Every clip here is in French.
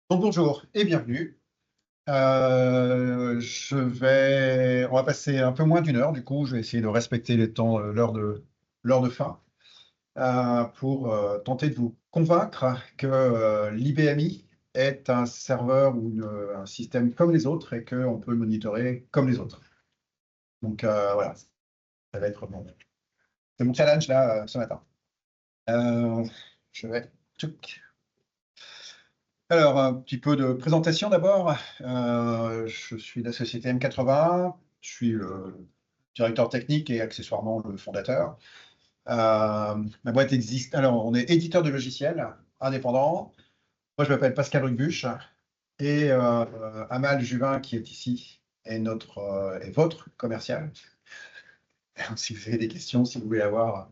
Donc bonjour et bienvenue. On va passer un peu moins d'une heure, du coup, je vais essayer de respecter les temps, l'heure de fin, pour tenter de vous convaincre que l'IBMI est un serveur ou un système comme les autres et qu'on peut le monitorer comme les autres. Donc voilà, ça va être c'est mon challenge là ce matin. Euh, je vais. Tchouk. Alors, un petit peu de présentation d'abord. Je suis de la société M81. Je suis le directeur technique et accessoirement le fondateur. Ma boîte existe. Alors, on est éditeur de logiciels indépendant. Moi, je m'appelle Pascal Rugbüch et Amal Juvin, qui est ici, est votre commercial. Si vous avez des questions, si vous voulez avoir.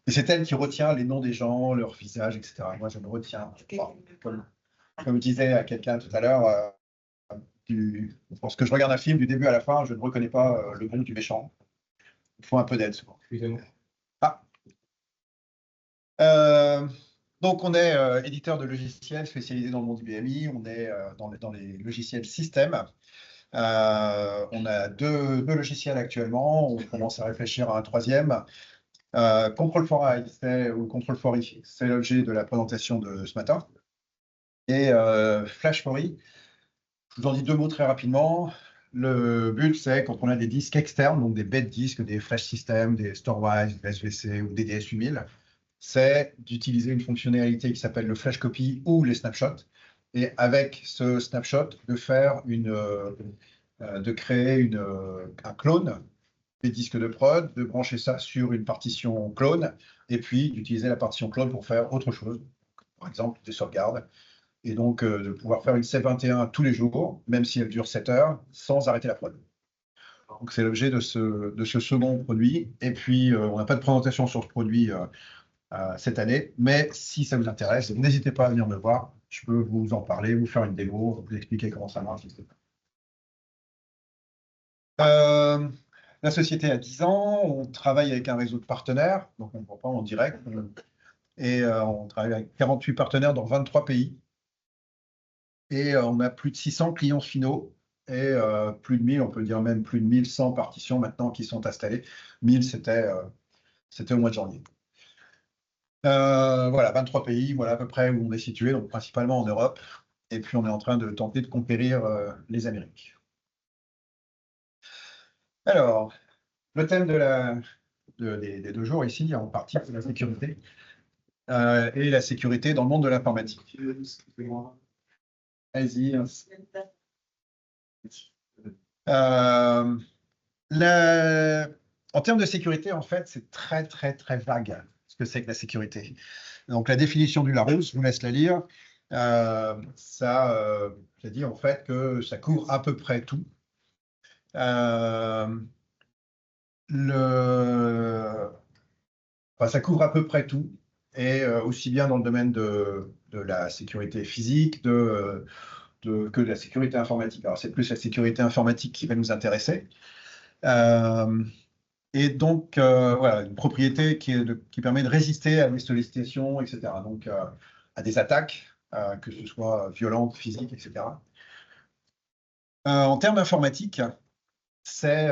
Et c'est elle qui retient les noms des gens, leur visage, etc. Moi, je ne retiens pas. Comme je disais à quelqu'un tout à l'heure, lorsque je regarde un film du début à la fin, je ne reconnais pas le nom du méchant. Il faut un peu d'aide souvent. Excusez-moi. Ah. Euh, donc, on est éditeur de logiciels spécialisé dans le monde du BMI. On est dans les logiciels système. On a deux logiciels actuellement. On commence à réfléchir à un troisième. Control 4i, ou Control 4i, c'est l'objet de la présentation de ce matin. Et Flash 4i, je vous en dis deux mots très rapidement. Le but, c'est quand on a des disques externes, donc des bêtes disques, des flash systems, des Storwize, des SVC ou des DS8000, c'est d'utiliser une fonctionnalité qui s'appelle le flash copy ou les snapshots. Et avec ce snapshot, de créer un clone des disques de prod, de brancher ça sur une partition clone, et puis d'utiliser la partition clone pour faire autre chose, par exemple des sauvegardes, et donc de pouvoir faire une C21 tous les jours, même si elle dure 7 heures, sans arrêter la prod. Donc c'est l'objet de ce second produit. Et puis on n'a pas de présentation sur ce produit cette année, mais si ça vous intéresse, n'hésitez pas à venir me voir. Je peux vous en parler, vous faire une démo, vous expliquer comment ça marche, etc. La société a 10 ans, on travaille avec un réseau de partenaires, donc on ne prend pas en direct, et on travaille avec 48 partenaires dans 23 pays. Et on a plus de 600 clients finaux et plus de 1000, on peut dire même plus de 1100 partitions maintenant qui sont installées. 1000, c'était au mois de janvier. Voilà, 23 pays, voilà à peu près où on est situé, donc principalement en Europe. Et puis on est en train de tenter de conquérir les Amériques. Alors, le thème des 2 jours ici, en partie, c'est la sécurité. Et la sécurité dans le monde de l'informatique. Allez-y. Euh, La- En termes de sécurité, en fait, c'est très, très, très vague ce que c'est que la sécurité. Donc, la définition du Larousse, je vous laisse la lire. Ça dit en fait que ça couvre à peu près tout. Euh, Ça couvre à peu près tout, et aussi bien dans le domaine de la sécurité physique que de la sécurité informatique. Alors, c'est plus la sécurité informatique qui va nous intéresser. Euh, Et donc, voilà, une propriété qui permet de résister à des sollicitations, etc. Donc, à des attaques, que ce soit violentes, physiques, etc. En termes informatiques, c'est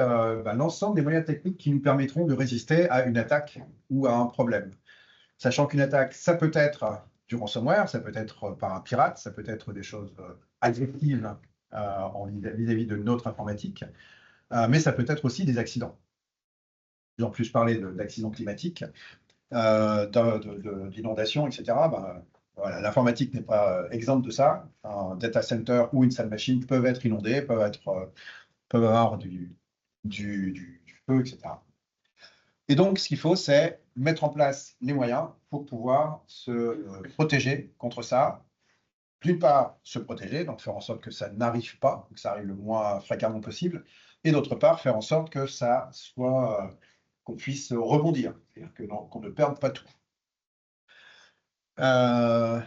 l'ensemble des moyens techniques qui nous permettront de résister à une attaque ou à un problème. Sachant qu'une attaque, ça peut être du ransomware, ça peut être par un pirate, ça peut être des choses agressives vis-à-vis de notre informatique, mais ça peut être aussi des accidents. En plus parler d'accidents climatiques, d'inondations, etc. Ben, voilà, l'informatique n'est pas exempte de ça. Un data center ou une salle machine peuvent être inondés, peuvent avoir du feu, etc. Et donc, ce qu'il faut, c'est mettre en place les moyens pour pouvoir se protéger contre ça. D'une part, se protéger, donc faire en sorte que ça n'arrive pas, que ça arrive le moins fréquemment possible, et d'autre part, faire en sorte que ça soit qu'on puisse rebondir, c'est-à-dire qu'on ne perde pas tout. Euh,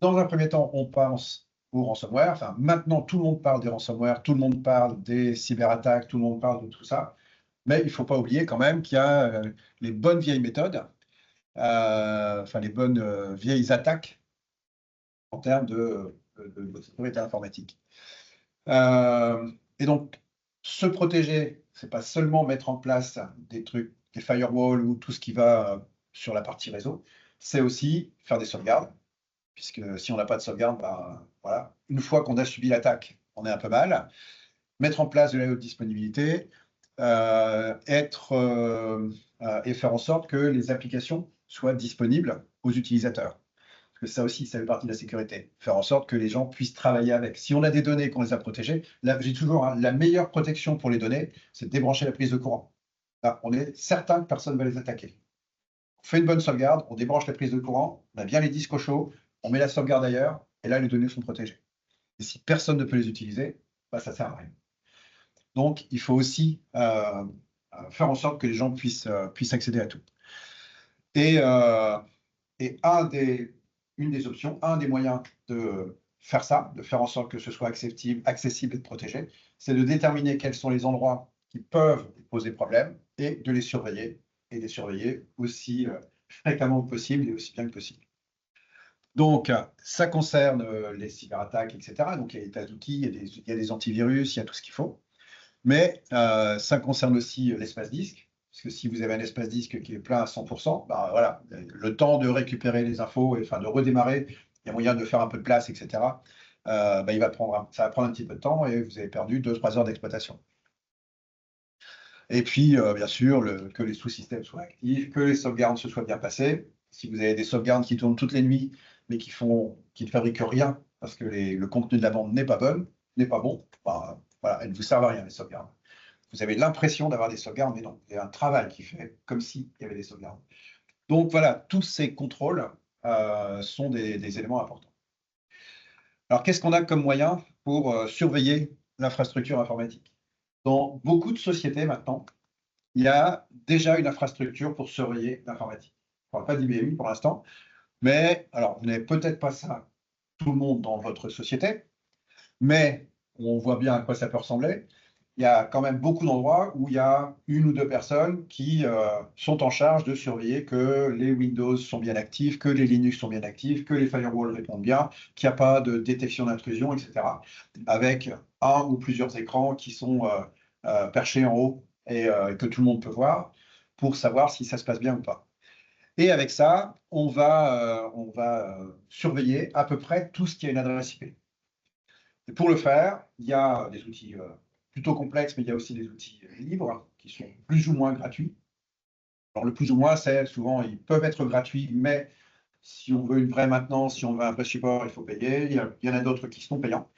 Dans un premier temps, on pense au ransomware. Enfin, maintenant, tout le monde parle des ransomware, tout le monde parle des cyberattaques, tout le monde parle de tout ça. Mais il ne faut pas oublier quand même qu'il y a les bonnes vieilles méthodes, enfin les bonnes vieilles attaques en termes de sécurité informatique. Et donc, se protéger, c'est pas seulement mettre en place des trucs, des firewalls ou tout ce qui va sur la partie réseau, c'est aussi faire des sauvegardes, puisque si on n'a pas de sauvegarde, ben, voilà, une fois qu'on a subi l'attaque, on est un peu mal. Mettre en place de la haute disponibilité, et faire en sorte que les applications soient disponibles aux utilisateurs. Parce que ça aussi, ça fait partie de la sécurité. Faire en sorte que les gens puissent travailler avec. Si on a des données qu'on les a protégées, là, j'ai toujours la meilleure protection pour les données, c'est de débrancher la prise de courant. Là, on est certain que personne ne va les attaquer. On fait une bonne sauvegarde, on débranche la prise de courant, on a bien les disques au chaud, on met la sauvegarde ailleurs, et là, les données sont protégées. Et si personne ne peut les utiliser, bah, ça ne sert à rien. Donc, il faut aussi faire en sorte que les gens puissent accéder à tout. Et une des options, un des moyens de faire ça, de faire en sorte que ce soit accessible et protégé, c'est de déterminer quels sont les endroits qui peuvent poser problème et de les surveiller, et les surveiller aussi fréquemment que possible et aussi bien que possible. Donc, ça concerne les cyberattaques, etc. Donc, il y a des tas d'outils, il y a des antivirus, il y a tout ce qu'il faut. Mais ça concerne aussi l'espace disque, parce que si vous avez un espace disque qui est plein à 100%, bah, voilà, le temps de récupérer les infos, et, enfin de redémarrer, il y a moyen de faire un peu de place, etc. Bah, ça va prendre un petit peu de temps et vous avez perdu 2-3 heures d'exploitation. Et puis, bien sûr, que les sous-systèmes soient actifs, que les sauvegardes se soient bien passées. Si vous avez des sauvegardes qui tournent toutes les nuits, mais qui ne fabriquent rien, parce que le contenu de la bande n'est pas bon, bah, voilà, elles ne vous servent à rien, les sauvegardes. Vous avez l'impression d'avoir des sauvegardes, mais non, il y a un travail qui fait comme s'il y avait des sauvegardes. Donc voilà, tous ces contrôles sont des éléments importants. Alors, qu'est-ce qu'on a comme moyen pour surveiller l'infrastructure informatique? Dans beaucoup de sociétés maintenant, il y a déjà une infrastructure pour surveiller l'informatique. Je ne parle pas d'IBM pour l'instant, mais alors, vous n'avez peut-être pas ça tout le monde dans votre société, mais on voit bien à quoi ça peut ressembler. Il y a quand même beaucoup d'endroits où il y a une ou deux personnes qui sont en charge de surveiller que les Windows sont bien actifs, que les Linux sont bien actifs, que les firewalls répondent bien, qu'il n'y a pas de détection d'intrusion, etc. Avec un ou plusieurs écrans qui sont perchés en haut et que tout le monde peut voir pour savoir si ça se passe bien ou pas. Et avec ça, on va surveiller à peu près tout ce qui a une adresse IP. Et pour le faire, il y a des outils plutôt complexes, mais il y a aussi des outils libres qui sont plus ou moins gratuits. Alors, le plus ou moins, c'est souvent, ils peuvent être gratuits, mais si on veut une vraie maintenance, si on veut un vrai support, il faut payer. Il y en a d'autres qui sont payants.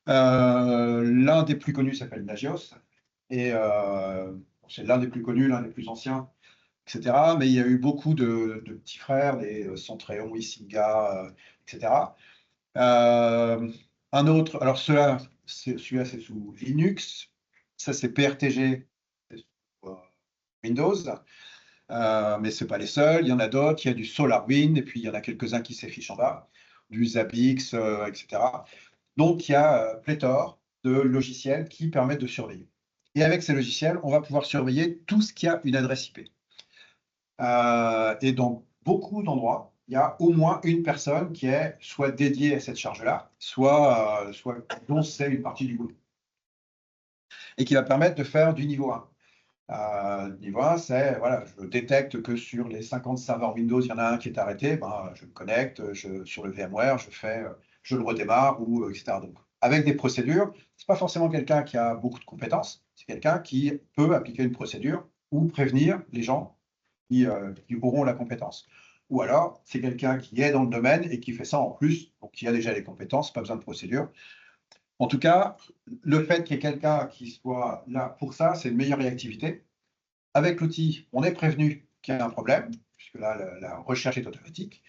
L'un des plus connus s'appelle Nagios, et c'est l'un des plus connus, l'un des plus anciens, etc. Mais il y a eu beaucoup de petits frères, des Centreon, Isinga, etc. Un autre, alors celui-là, c'est sous Linux, ça c'est PRTG, c'est sous Windows, mais ce n'est pas les seuls, il y en a d'autres, il y a du SolarWinds, et puis il y en a quelques-uns qui s'affichent en bas, du Zabbix, etc. Donc il y a pléthore de logiciels qui permettent de surveiller. Et avec ces logiciels, on va pouvoir surveiller tout ce qui a une adresse IP. Et dans beaucoup d'endroits, il y a au moins une personne qui est soit dédiée à cette charge-là, soit dont c'est une partie du boulot. Et qui va permettre de faire du niveau 1. Niveau 1, c'est, voilà, je détecte que sur les 50 serveurs Windows, il y en a un qui est arrêté, ben, je me connecte sur le VMware, je le redémarre, ou, etc. Donc, avec des procédures, ce n'est pas forcément quelqu'un qui a beaucoup de compétences, c'est quelqu'un qui peut appliquer une procédure ou prévenir les gens qui auront la compétence. Ou alors, c'est quelqu'un qui est dans le domaine et qui fait ça en plus, donc qui a déjà les compétences, pas besoin de procédure. En tout cas, le fait qu'il y ait quelqu'un qui soit là pour ça, c'est une meilleure réactivité. Avec l'outil, on est prévenu qu'il y a un problème, puisque là, la recherche est automatique.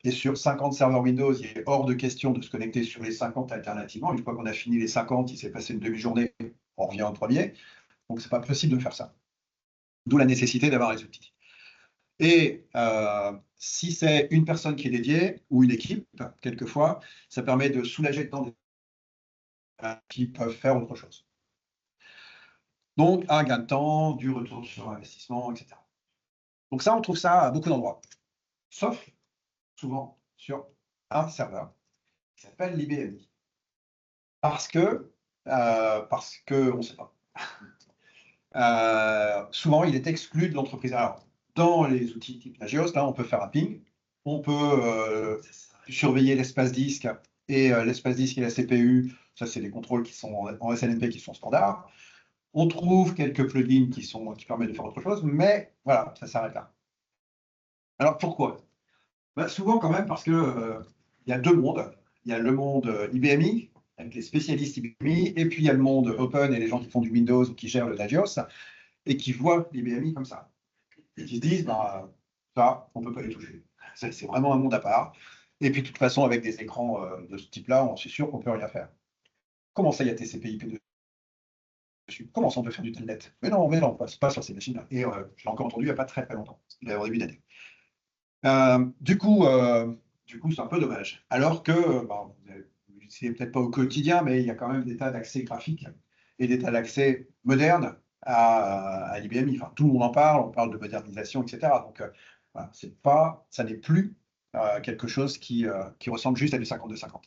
Et sur 50 serveurs Windows, il est hors de question de se connecter sur les 50 alternativement. Une fois qu'on a fini les 50, il s'est passé une demi-journée, on revient au premier. Donc, ce n'est pas possible de faire ça. D'où la nécessité d'avoir les outils. Et si c'est une personne qui est dédiée, ou une équipe, quelquefois, ça permet de soulager le temps des qui peuvent faire autre chose. Donc, un gain de temps, du retour sur investissement, etc. Donc ça, on trouve ça à beaucoup d'endroits, sauf souvent sur un serveur. qui s'appelle l'IBMI. Parce que on ne sait pas. Souvent, il est exclu de l'entreprise. Alors, dans les outils type Nagios, là, on peut faire un ping, on peut surveiller l'espace disque et l'espace disque et la CPU. Ça, c'est des contrôles qui sont en SNMP qui sont standards. On trouve quelques plugins qui permettent de faire autre chose, mais voilà, ça s'arrête là. Alors pourquoi? Souvent quand même parce que il y a deux mondes. Il y a le monde IBMI, avec les spécialistes IBMI, et puis il y a le monde Open et les gens qui font du Windows ou qui gèrent le Nagios, et qui voient l'IBMI comme ça. Et qui se disent, ça, on ne peut pas les toucher. C'est vraiment un monde à part. Et puis de toute façon, avec des écrans de ce type-là, on est sûr qu'on ne peut rien faire. Comment ça, il y a TCP/IP dessus? Comment ça, on peut faire du telnet? Mais non, pas sur ces machines-là. Et je l'ai encore entendu il n'y a pas très longtemps, au début d'année. Du coup, c'est un peu dommage. Alors que, c'est peut-être pas au quotidien, mais il y a quand même des tas d'accès graphiques et des tas d'accès modernes à l'IBMI. Enfin, tout le monde en parle, on parle de modernisation, etc. Donc, voilà, ça n'est plus quelque chose qui ressemble juste à du 52-50.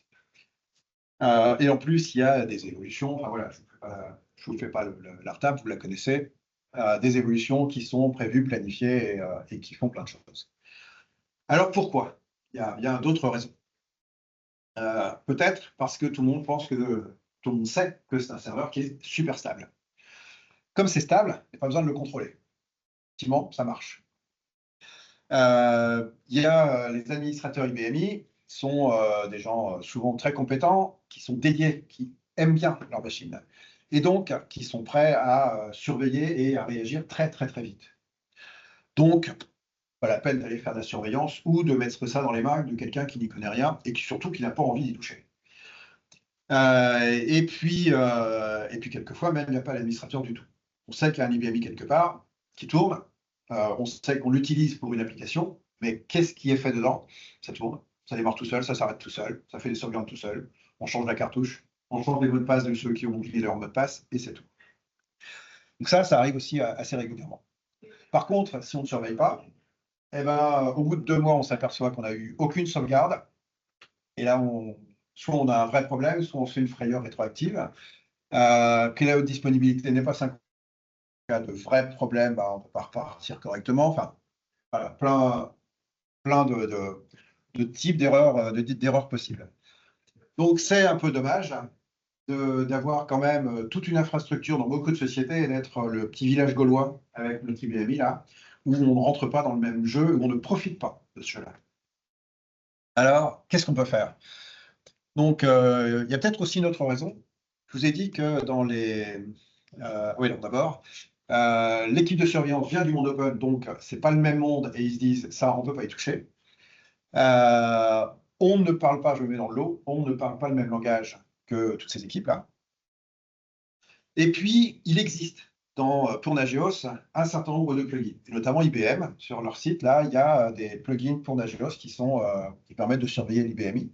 Et en plus, il y a des évolutions. Enfin, voilà, je ne vous fais pas l'ARTAP, vous la connaissez. Des évolutions qui sont prévues, planifiées et qui font plein de choses. Alors pourquoi? Il y a d'autres raisons. Peut-être parce que tout le monde sait que c'est un serveur qui est super stable. Comme c'est stable, il n'y a pas besoin de le contrôler. Effectivement, ça marche. Il y a les administrateurs IBMI sont des gens souvent très compétents, qui sont dédiés, qui aiment bien leur machine, et donc qui sont prêts à surveiller et à réagir très très très vite. Donc, pas la peine d'aller faire de la surveillance ou de mettre ça dans les mains de quelqu'un qui n'y connaît rien et surtout qui n'a pas envie d'y toucher. Et puis quelquefois, même, il n'y a pas l'administrateur du tout. On sait qu'il y a un IBMI quelque part qui tourne, on sait qu'on l'utilise pour une application, mais qu'est-ce qui est fait dedans? Ça tourne, ça démarre tout seul, ça s'arrête tout seul, ça fait des sauvegardes tout seul, on change la cartouche, on change les mots de passe de ceux qui ont oublié leur mot de passe, et c'est tout. Donc ça arrive aussi assez régulièrement. Par contre, si on ne surveille pas, eh ben, au bout de 2 mois, on s'aperçoit qu'on n'a eu aucune sauvegarde. Et là, soit on a un vrai problème, soit on se fait une frayeur rétroactive. Que la haute disponibilité n'est pas 50 cas de vrais problèmes, on ne peut pas repartir correctement. Enfin, voilà, plein de types d'erreurs possibles. Donc, c'est un peu dommage d'avoir quand même toute une infrastructure dans beaucoup de sociétés et d'être le petit village gaulois avec notre IBMI là, où on ne rentre pas dans le même jeu, où on ne profite pas de ce jeu-là. Alors, qu'est-ce qu'on peut faire? Donc, il y a peut-être aussi une autre raison. Je vous ai dit que dans les... oui, donc d'abord, l'équipe de surveillance vient du monde open, donc c'est pas le même monde, et ils se disent, ça, on ne peut pas y toucher. On ne parle pas, je me mets dans le lot, on ne parle pas le même langage que toutes ces équipes-là. Et puis, il existe pour Nagios un certain nombre de plugins, et notamment IBM. Sur leur site, là, il y a des plugins pour Nagios qui permettent de surveiller l'IBMI.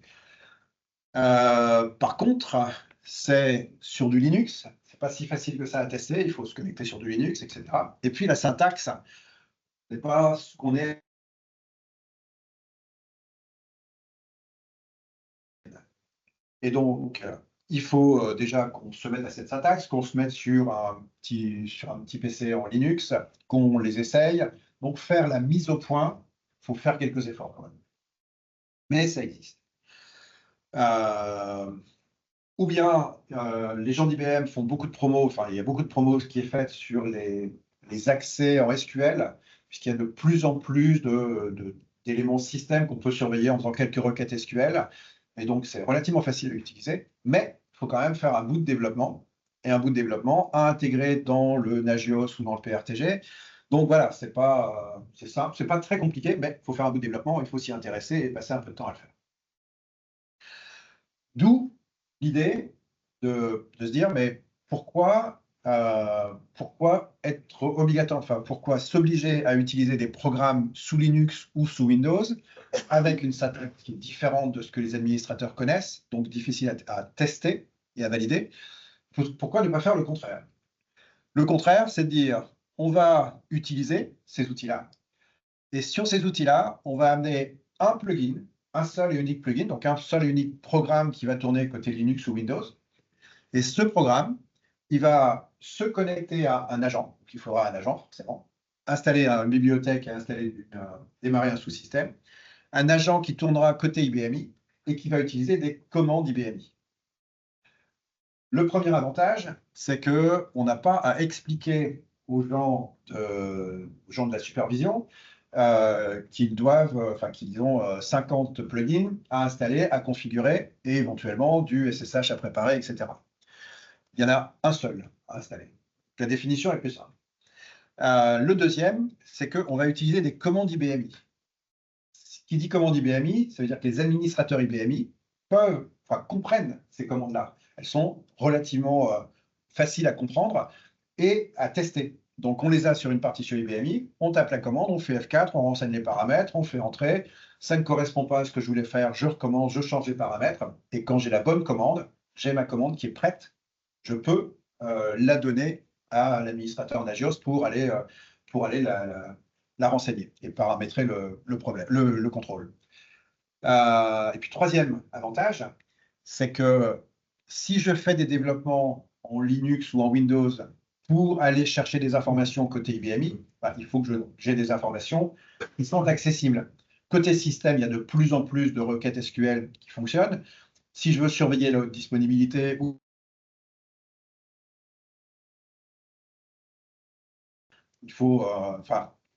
Par contre, c'est sur du Linux. C'est pas si facile que ça à tester. Il faut se connecter sur du Linux, etc. Et puis la syntaxe, c'est pas ce qu'on est. Et donc, il faut déjà qu'on se mette à cette syntaxe, qu'on se mette sur un petit PC en Linux, qu'on les essaye. Donc, faire la mise au point, il faut faire quelques efforts quand même. Mais ça existe. Ou bien, les gens d'IBM font beaucoup de promos, enfin, il y a beaucoup de promos qui est faite sur les accès en SQL, puisqu'il y a de plus en plus d'éléments système qu'on peut surveiller en faisant quelques requêtes SQL. Et donc, c'est relativement facile à utiliser, mais il faut quand même faire un bout de développement, et un bout de développement à intégrer dans le Nagios ou dans le PRTG. Donc voilà, c'est simple, c'est pas très compliqué, mais il faut faire un bout de développement, il faut s'y intéresser et passer un peu de temps à le faire. D'où l'idée de se dire, mais pourquoi être obligatoire, enfin, pourquoi s'obliger à utiliser des programmes sous Linux ou sous Windows avec une syntaxe qui est différente de ce que les administrateurs connaissent, donc difficile à tester et à valider. Pourquoi ne pas faire le contraire? Le contraire, c'est de dire, on va utiliser ces outils-là, et sur ces outils-là, on va amener un plugin un seul et unique plugin, donc un seul et unique programme qui va tourner côté Linux ou Windows. Et ce programme, il va se connecter à un agent, donc il faudra un agent forcément, installer une bibliothèque et démarrer un sous-système, un agent qui tournera côté IBMI et qui va utiliser des commandes IBMI. Le premier avantage, c'est qu'on n'a pas à expliquer aux gens de la supervision qu'ils ont 50 plugins à installer, à configurer et éventuellement du SSH à préparer, etc. Il y en a un seul à installer. La définition est plus simple. Le deuxième, c'est qu'on va utiliser des commandes IBMI. Ce qui dit commande IBMI, ça veut dire que les administrateurs IBMI comprennent ces commandes-là. Elles sont relativement faciles à comprendre et à tester. Donc, on les a sur une partition IBMI, on tape la commande, on fait F4, on renseigne les paramètres, on fait entrer. Ça ne correspond pas à ce que je voulais faire, je recommence, je change les paramètres. Et quand j'ai la bonne commande, j'ai ma commande qui est prête. Je peux la donner à l'administrateur Nagios pour aller la renseigner et paramétrer le contrôle. Et puis, troisième avantage, c'est que si je fais des développements en Linux ou en Windows pour aller chercher des informations côté IBMI, il faut que j'ai des informations qui sont accessibles. Côté système, il y a de plus en plus de requêtes SQL qui fonctionnent. Si je veux surveiller la disponibilité ou il faut,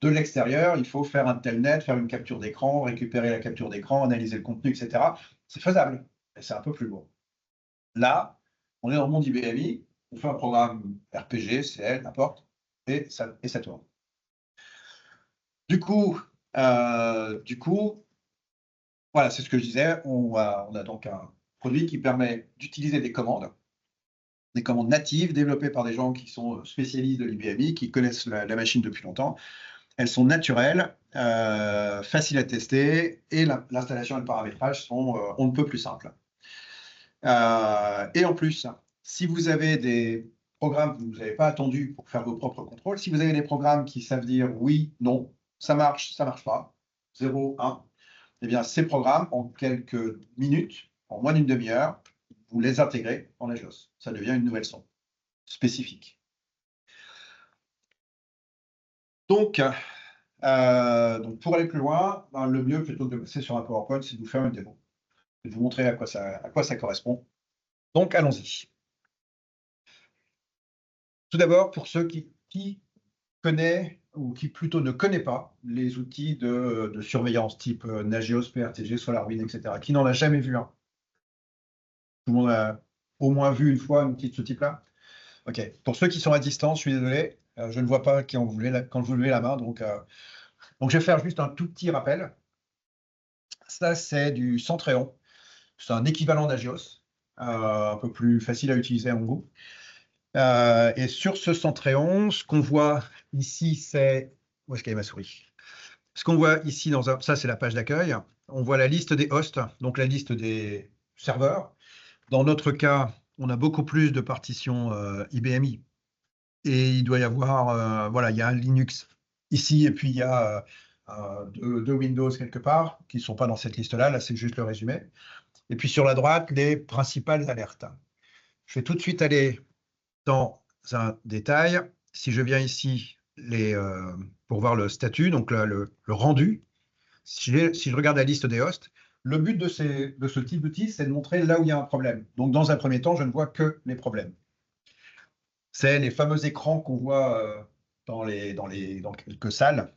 de l'extérieur, il faut faire un telnet, faire une capture d'écran, récupérer la capture d'écran, analyser le contenu, etc. C'est faisable, mais c'est un peu plus lourd. Là, on est dans le monde IBMI, on fait un programme RPG, CL, n'importe, et ça tourne. Du coup, voilà, c'est ce que je disais. On a donc un produit qui permet d'utiliser des commandes natives développées par des gens qui sont spécialistes de l'IBMI, qui connaissent la machine depuis longtemps. Elles sont naturelles, faciles à tester, et l'installation et le paramétrage sont on ne peut plus simples. Et en plus, si vous avez des programmes que vous n'avez pas attendus pour faire vos propres contrôles, si vous avez des programmes qui savent dire oui, non, ça marche pas, 0, 1, eh bien, ces programmes, en quelques minutes, en moins d'une demi-heure, vous les intégrez dans la JOS. Ça devient une nouvelle sonde spécifique. Donc, pour aller plus loin, le mieux, plutôt que de passer sur un PowerPoint, c'est de vous faire une démo, et de vous montrer à quoi ça correspond. Donc, allons-y. Tout d'abord, pour ceux qui connaissent ou qui plutôt ne connaissent pas les outils de surveillance type Nagios, PRTG, SolarWinds, etc., qui n'en a jamais vu un. Tout le monde a au moins vu une fois un outil de ce type-là. OK. Pour ceux qui sont à distance, je suis désolé, je ne vois pas quand vous levez la main, donc je vais faire juste un tout petit rappel. Ça, c'est du Centréon. C'est un équivalent Nagios, un peu plus facile à utiliser en gros. Et sur ce Centréon, ce qu'on voit ici, c'est... Où est-ce qu'elle est ma souris? Ce qu'on voit ici, ça c'est la page d'accueil, on voit la liste des hosts, donc la liste des serveurs. Dans notre cas, on a beaucoup plus de partitions IBMI. Et il doit y avoir, voilà, il y a un Linux ici, et puis il y a deux Windows quelque part, qui ne sont pas dans cette liste-là. Là, c'est juste le résumé. Et puis sur la droite, les principales alertes. Je vais tout de suite aller dans un détail. Si je viens ici pour voir le statut, donc là, le rendu, si je regarde la liste des hosts, le but de ce type d'outil, c'est de montrer là où il y a un problème. Donc, dans un premier temps, je ne vois que les problèmes. C'est les fameux écrans qu'on voit dans quelques salles.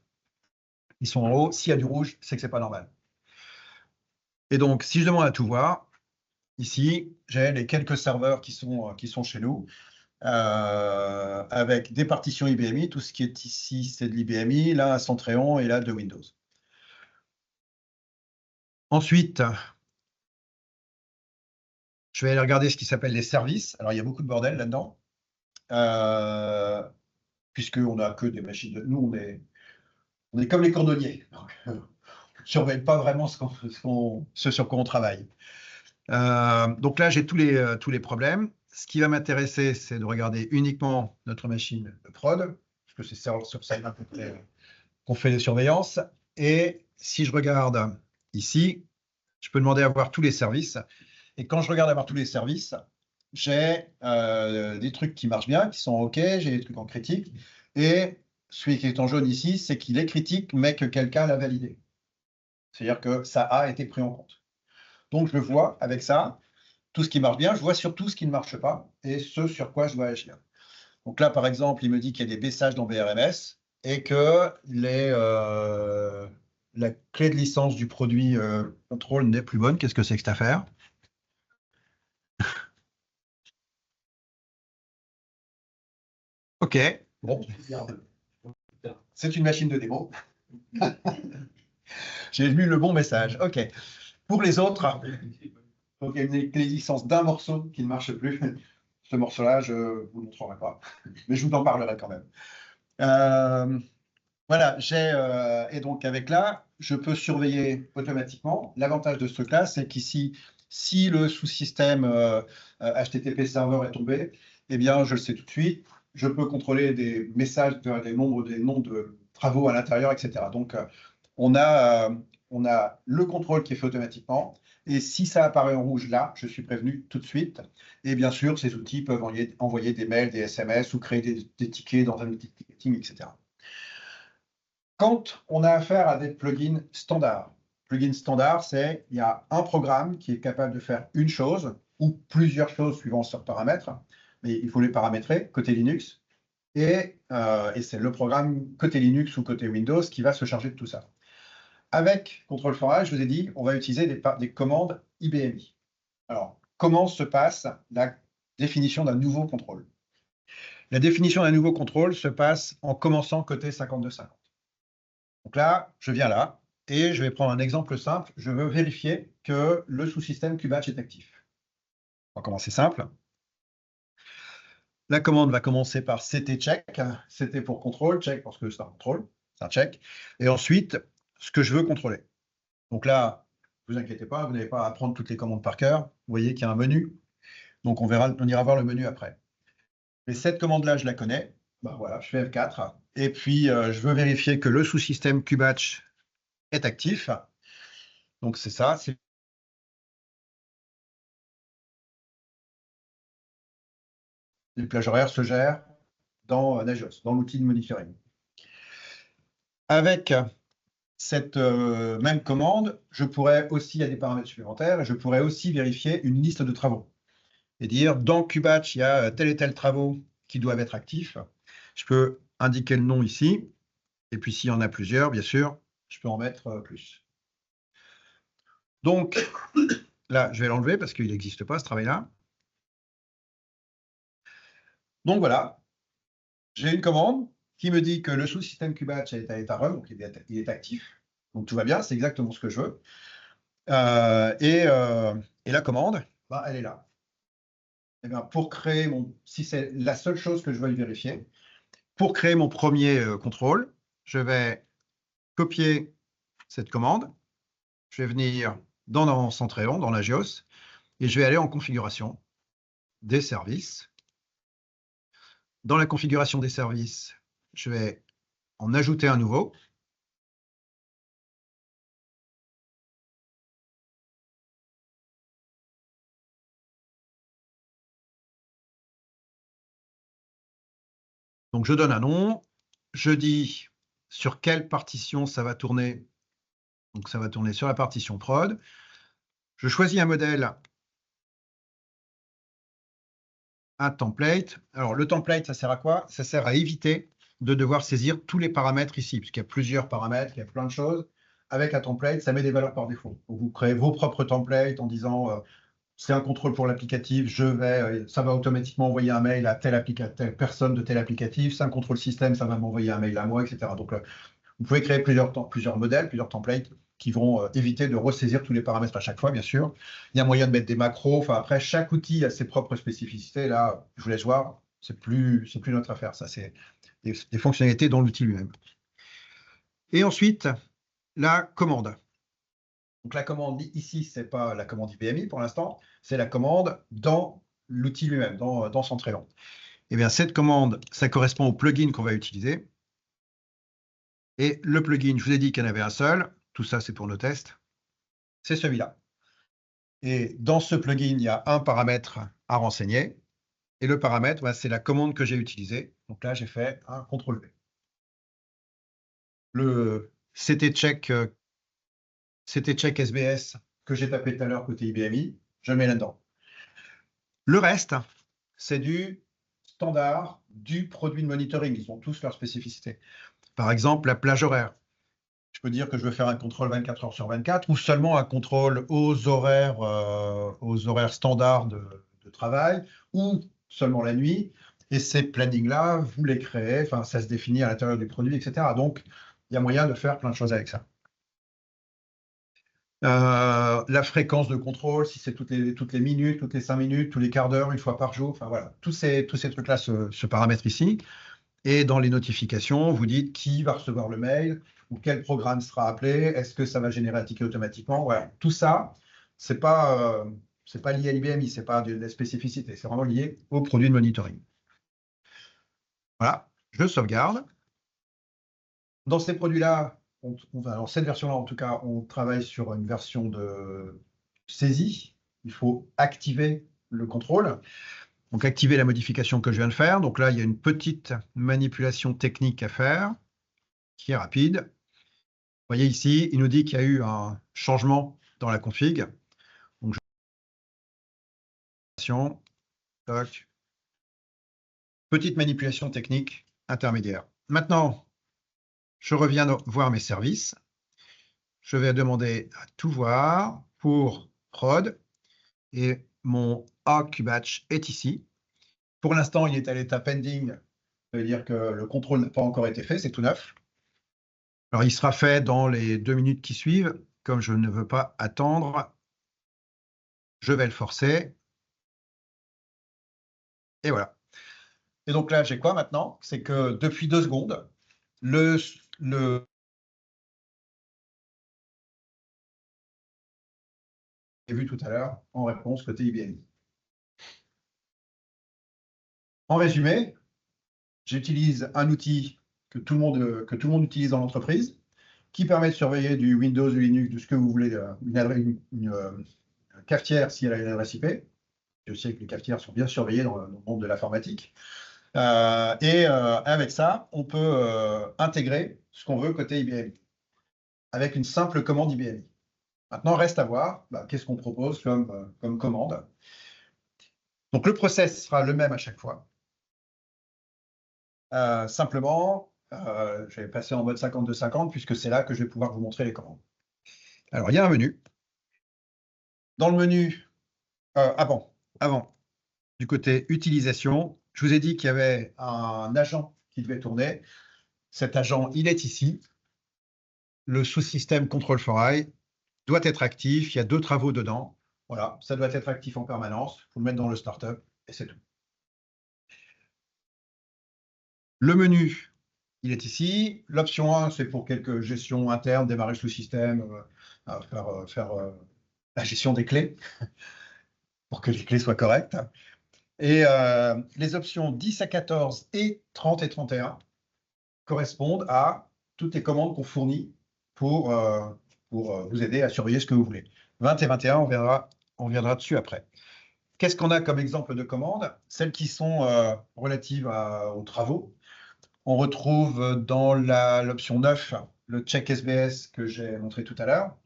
Ils sont en haut. S'il y a du rouge, c'est que ce n'est pas normal. Et donc, si je demande à tout voir, ici, j'ai les quelques serveurs qui sont chez nous. Avec des partitions IBMI. Tout ce qui est ici, c'est de l'IBMI, là, un Centréon et là, de Windows. Ensuite, je vais aller regarder ce qui s'appelle les services. Alors, il y a beaucoup de bordel là-dedans, puisqu'on n'a que des machines. Nous, on est comme les cordonniers. Donc, on ne surveille pas vraiment ce sur quoi on travaille. Donc là, j'ai tous les problèmes. Ce qui va m'intéresser, c'est de regarder uniquement notre machine de prod, parce que c'est sur celle-là qu'on fait les surveillances. Et si je regarde ici, je peux demander à voir tous les services. Et quand je regarde avoir tous les services, j'ai des trucs qui marchent bien, qui sont OK, j'ai des trucs en critique. Et celui qui est en jaune ici, c'est qu'il est critique, mais que quelqu'un l'a validé. C'est-à-dire que ça a été pris en compte. Donc, je le vois avec ça, tout ce qui marche bien, je vois surtout ce qui ne marche pas et ce sur quoi je dois agir. Donc là, par exemple, il me dit qu'il y a des messages dans BRMS et que la clé de licence du produit contrôle n'est plus bonne. Qu'est-ce que c'est que cette affaire? OK, bon, c'est une machine de démo. J'ai lu le bon message. OK. Pour les autres, donc il y a une clé de licence d'un morceau qui ne marche plus. Ce morceau-là, je ne vous le montrerai pas, mais je vous en parlerai quand même. Voilà, et donc avec là, je peux surveiller automatiquement. L'avantage de ce truc-là, c'est qu'ici, si le sous-système HTTP serveur est tombé, eh bien, je le sais tout de suite. Je peux contrôler des messages, des noms de travaux à l'intérieur, etc. Donc, on a le contrôle qui est fait automatiquement. Et si ça apparaît en rouge là, je suis prévenu tout de suite. Et bien sûr, ces outils peuvent envoyer des mails, des SMS ou créer des tickets dans un outil de ticketing, etc. Quand on a affaire à des plugins standards, c'est il y a un programme qui est capable de faire une chose ou plusieurs choses suivant ce paramètre, mais il faut les paramétrer côté Linux. Et c'est le programme côté Linux ou côté Windows qui va se charger de tout ça. Avec Control Forage, je vous ai dit, on va utiliser des commandes IBMI. Alors, comment se passe la définition d'un nouveau contrôle? La définition d'un nouveau contrôle se passe en commençant côté 5250. Donc là, je viens là, et je vais prendre un exemple simple. Je veux vérifier que le sous-système Kubatch est actif. On va commencer simple. La commande va commencer par CT check. CT pour contrôle, check parce que c'est un contrôle, c'est un check. Et ensuite, ce que je veux contrôler. Donc là, ne vous inquiétez pas, vous n'avez pas à apprendre toutes les commandes par cœur. Vous voyez qu'il y a un menu. Donc on ira voir le menu après. Mais cette commande-là, je la connais. Ben voilà, je fais F4. Et puis, je veux vérifier que le sous-système Kubatch est actif. Donc c'est ça, les plages horaires se gèrent dans Nagios, dans l'outil de monitoring. Avec cette même commande, je pourrais aussi, il y a des paramètres supplémentaires, je pourrais aussi vérifier une liste de travaux. Et dire, dans Kubatch, il y a tel et tel travaux qui doivent être actifs. Je peux indiquer le nom ici. Et puis, s'il y en a plusieurs, bien sûr, je peux en mettre plus. Donc, là, je vais l'enlever parce qu'il n'existe pas, ce travail-là. Donc, voilà. J'ai une commande qui me dit que le sous-système Kubatch est à état run, donc il est actif. Donc, tout va bien, c'est exactement ce que je veux. Et la commande, bah, elle est là. Et bien, pour créer si c'est la seule chose que je veux vérifier, pour créer mon premier contrôle, je vais copier cette commande. Je vais venir dans Centréon, dans Nagios, et je vais aller en configuration des services. Dans la configuration des services, je vais en ajouter un nouveau. Donc, je donne un nom. Je dis sur quelle partition ça va tourner. Donc, ça va tourner sur la partition prod. Je choisis un modèle, un template. Alors, le template, ça sert à quoi? Ça sert à éviter de devoir saisir tous les paramètres ici, puisqu'il y a plusieurs paramètres, il y a plein de choses. Avec un template, ça met des valeurs par défaut. Donc, vous créez vos propres templates en disant c'est un contrôle pour l'applicatif, ça va automatiquement envoyer un mail à telle personne de tel applicatif, c'est un contrôle système, ça va m'envoyer un mail à moi, etc. Donc, vous pouvez créer plusieurs modèles, plusieurs templates qui vont éviter de ressaisir tous les paramètres à chaque fois, bien sûr. Il y a moyen de mettre des macros. Enfin, après, chaque outil a ses propres spécificités. Là, je vous laisse voir, c'est plus notre affaire. Ça, c'est des fonctionnalités dans l'outil lui-même. Et ensuite, la commande. Donc, la commande ici, ce n'est pas la commande IBMI pour l'instant, c'est la commande dans l'outil lui-même, dans Centréon. Eh bien, cette commande, ça correspond au plugin qu'on va utiliser. Et le plugin, je vous ai dit qu'il y en avait un seul. Tout ça, c'est pour nos tests. C'est celui-là. Et dans ce plugin, il y a un paramètre à renseigner. Et le paramètre, c'est la commande que j'ai utilisée. Donc là, j'ai fait un CTRL-V. Le CT-check SBS que j'ai tapé tout à l'heure côté IBMI, je le mets là-dedans. Le reste, c'est du standard du produit de monitoring. Ils ont tous leurs spécificités. Par exemple, la plage horaire. Je peux dire que je veux faire un contrôle 24 heures sur 24 ou seulement un contrôle aux horaires standards de travail ou seulement la nuit. Et ces plannings-là, vous les créez, enfin, ça se définit à l'intérieur du produit, etc. Donc, il y a moyen de faire plein de choses avec ça. La fréquence de contrôle, si c'est toutes les minutes, toutes les 5 minutes, tous les quarts d'heure, une fois par jour, enfin voilà, tous ces trucs-là se paramètrent ici. Et dans les notifications, vous dites qui va recevoir le mail ou quel programme sera appelé, est-ce que ça va générer un ticket automatiquement. Voilà. Tout ça, c'est pas lié à l'IBMI, c'est pas de la spécificité, c'est vraiment lié au produit de monitoring. Voilà, je sauvegarde. Dans ces produits-là, dans cette version-là, en tout cas, on travaille sur une version de saisie. Il faut activer le contrôle. Donc, activer la modification que je viens de faire. Donc là, il y a une petite manipulation technique à faire qui est rapide. Vous voyez ici, il nous dit qu'il y a eu un changement dans la config. Donc, petite manipulation technique intermédiaire. Maintenant, je reviens voir mes services. Je vais demander à tout voir pour prod. Et mon awk batch est ici. Pour l'instant, il est à l'état pending. Ça veut dire que le contrôle n'a pas encore été fait, c'est tout neuf. Alors, il sera fait dans les 2 minutes qui suivent. Comme je ne veux pas attendre, je vais le forcer. Et voilà. Et donc là, j'ai quoi maintenant? C'est que depuis 2 secondes, le vu tout à l'heure en réponse côté IBM. En résumé, j'utilise un outil que tout le monde utilise dans l'entreprise, qui permet de surveiller du Windows, du Linux, de ce que vous voulez, une cafetière si elle a une adresse IP. Je sais que les cafetières sont bien surveillées dans le monde de l'informatique. Avec ça, on peut intégrer ce qu'on veut côté IBM avec une simple commande IBM. Maintenant, reste à voir qu'est-ce qu'on propose comme commande. Donc, le process sera le même à chaque fois. Simplement, je vais passer en mode 52-50 puisque c'est là que je vais pouvoir vous montrer les commandes. Alors, il y a un menu. Dans le menu, avant, du côté utilisation, je vous ai dit qu'il y avait un agent qui devait tourner. Cet agent, il est ici. Le sous-système Control for I doit être actif. Il y a 2 travaux dedans. Voilà, ça doit être actif en permanence. Il faut le mettre dans le startup et c'est tout. Le menu, il est ici. L'option 1, c'est pour quelques gestions internes, démarrage sous système, faire la gestion des clés pour que les clés soient correctes. Et les options 10 à 14 et 30 et 31 correspondent à toutes les commandes qu'on fournit pour vous aider à surveiller ce que vous voulez. 20 et 21, on viendra dessus après. Qu'est-ce qu'on a comme exemple de commandes? Celles qui sont relatives aux travaux. On retrouve dans l'option 9 le check SBS que j'ai montré tout à l'heure.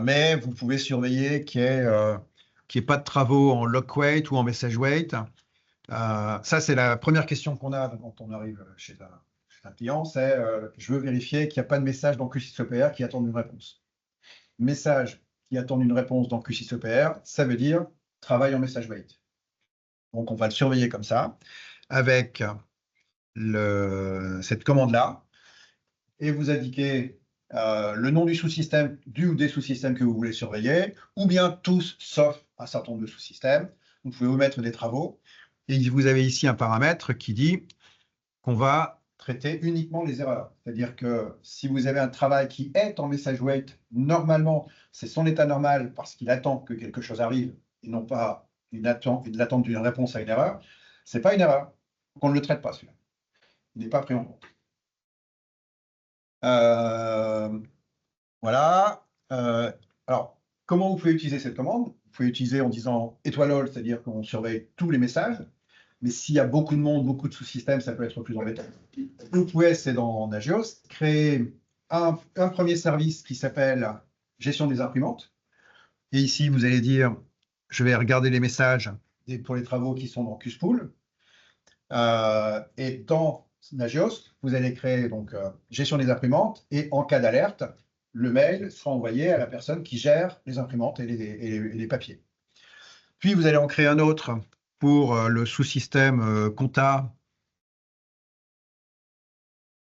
Mais vous pouvez surveiller qu'il n'y ait pas de travaux en lock wait ou en message wait. Ça, c'est la première question qu'on a quand on arrive chez un client, c'est je veux vérifier qu'il n'y a pas de message dans Q6OPR qui attend une réponse. Message qui attend une réponse dans Q6OPR, ça veut dire travail en message wait. Donc, on va le surveiller comme ça, avec cette commande-là, et vous indiquez le nom du sous-système, du ou des sous-systèmes que vous voulez surveiller, ou bien tous, sauf un certain nombre de sous-systèmes. Vous pouvez omettre des travaux. Et vous avez ici un paramètre qui dit qu'on va traiter uniquement les erreurs. C'est-à-dire que si vous avez un travail qui est en message wait, normalement, c'est son état normal parce qu'il attend que quelque chose arrive et non pas l'attente d'une réponse à une erreur. Ce n'est pas une erreur. On ne le traite pas, celui-là. Il n'est pas pris en compte. Voilà. Alors, Comment vous pouvez utiliser cette commande? Vous pouvez utiliser en disant étoile all, c'est-à-dire qu'on surveille tous les messages. Mais s'il y a beaucoup de monde, beaucoup de sous-systèmes, ça peut être plus embêtant. Vous pouvez, c'est dans Nagios, créer un premier service qui s'appelle gestion des imprimantes. Et ici, vous allez dire, je vais regarder les messages pour les travaux qui sont dans QSpool. Et dans Nagios, vous allez créer donc gestion des imprimantes. Et en cas d'alerte, le mail sera envoyé à la personne qui gère les imprimantes et les papiers. Puis, vous allez en créer un autre pour le sous-système compta,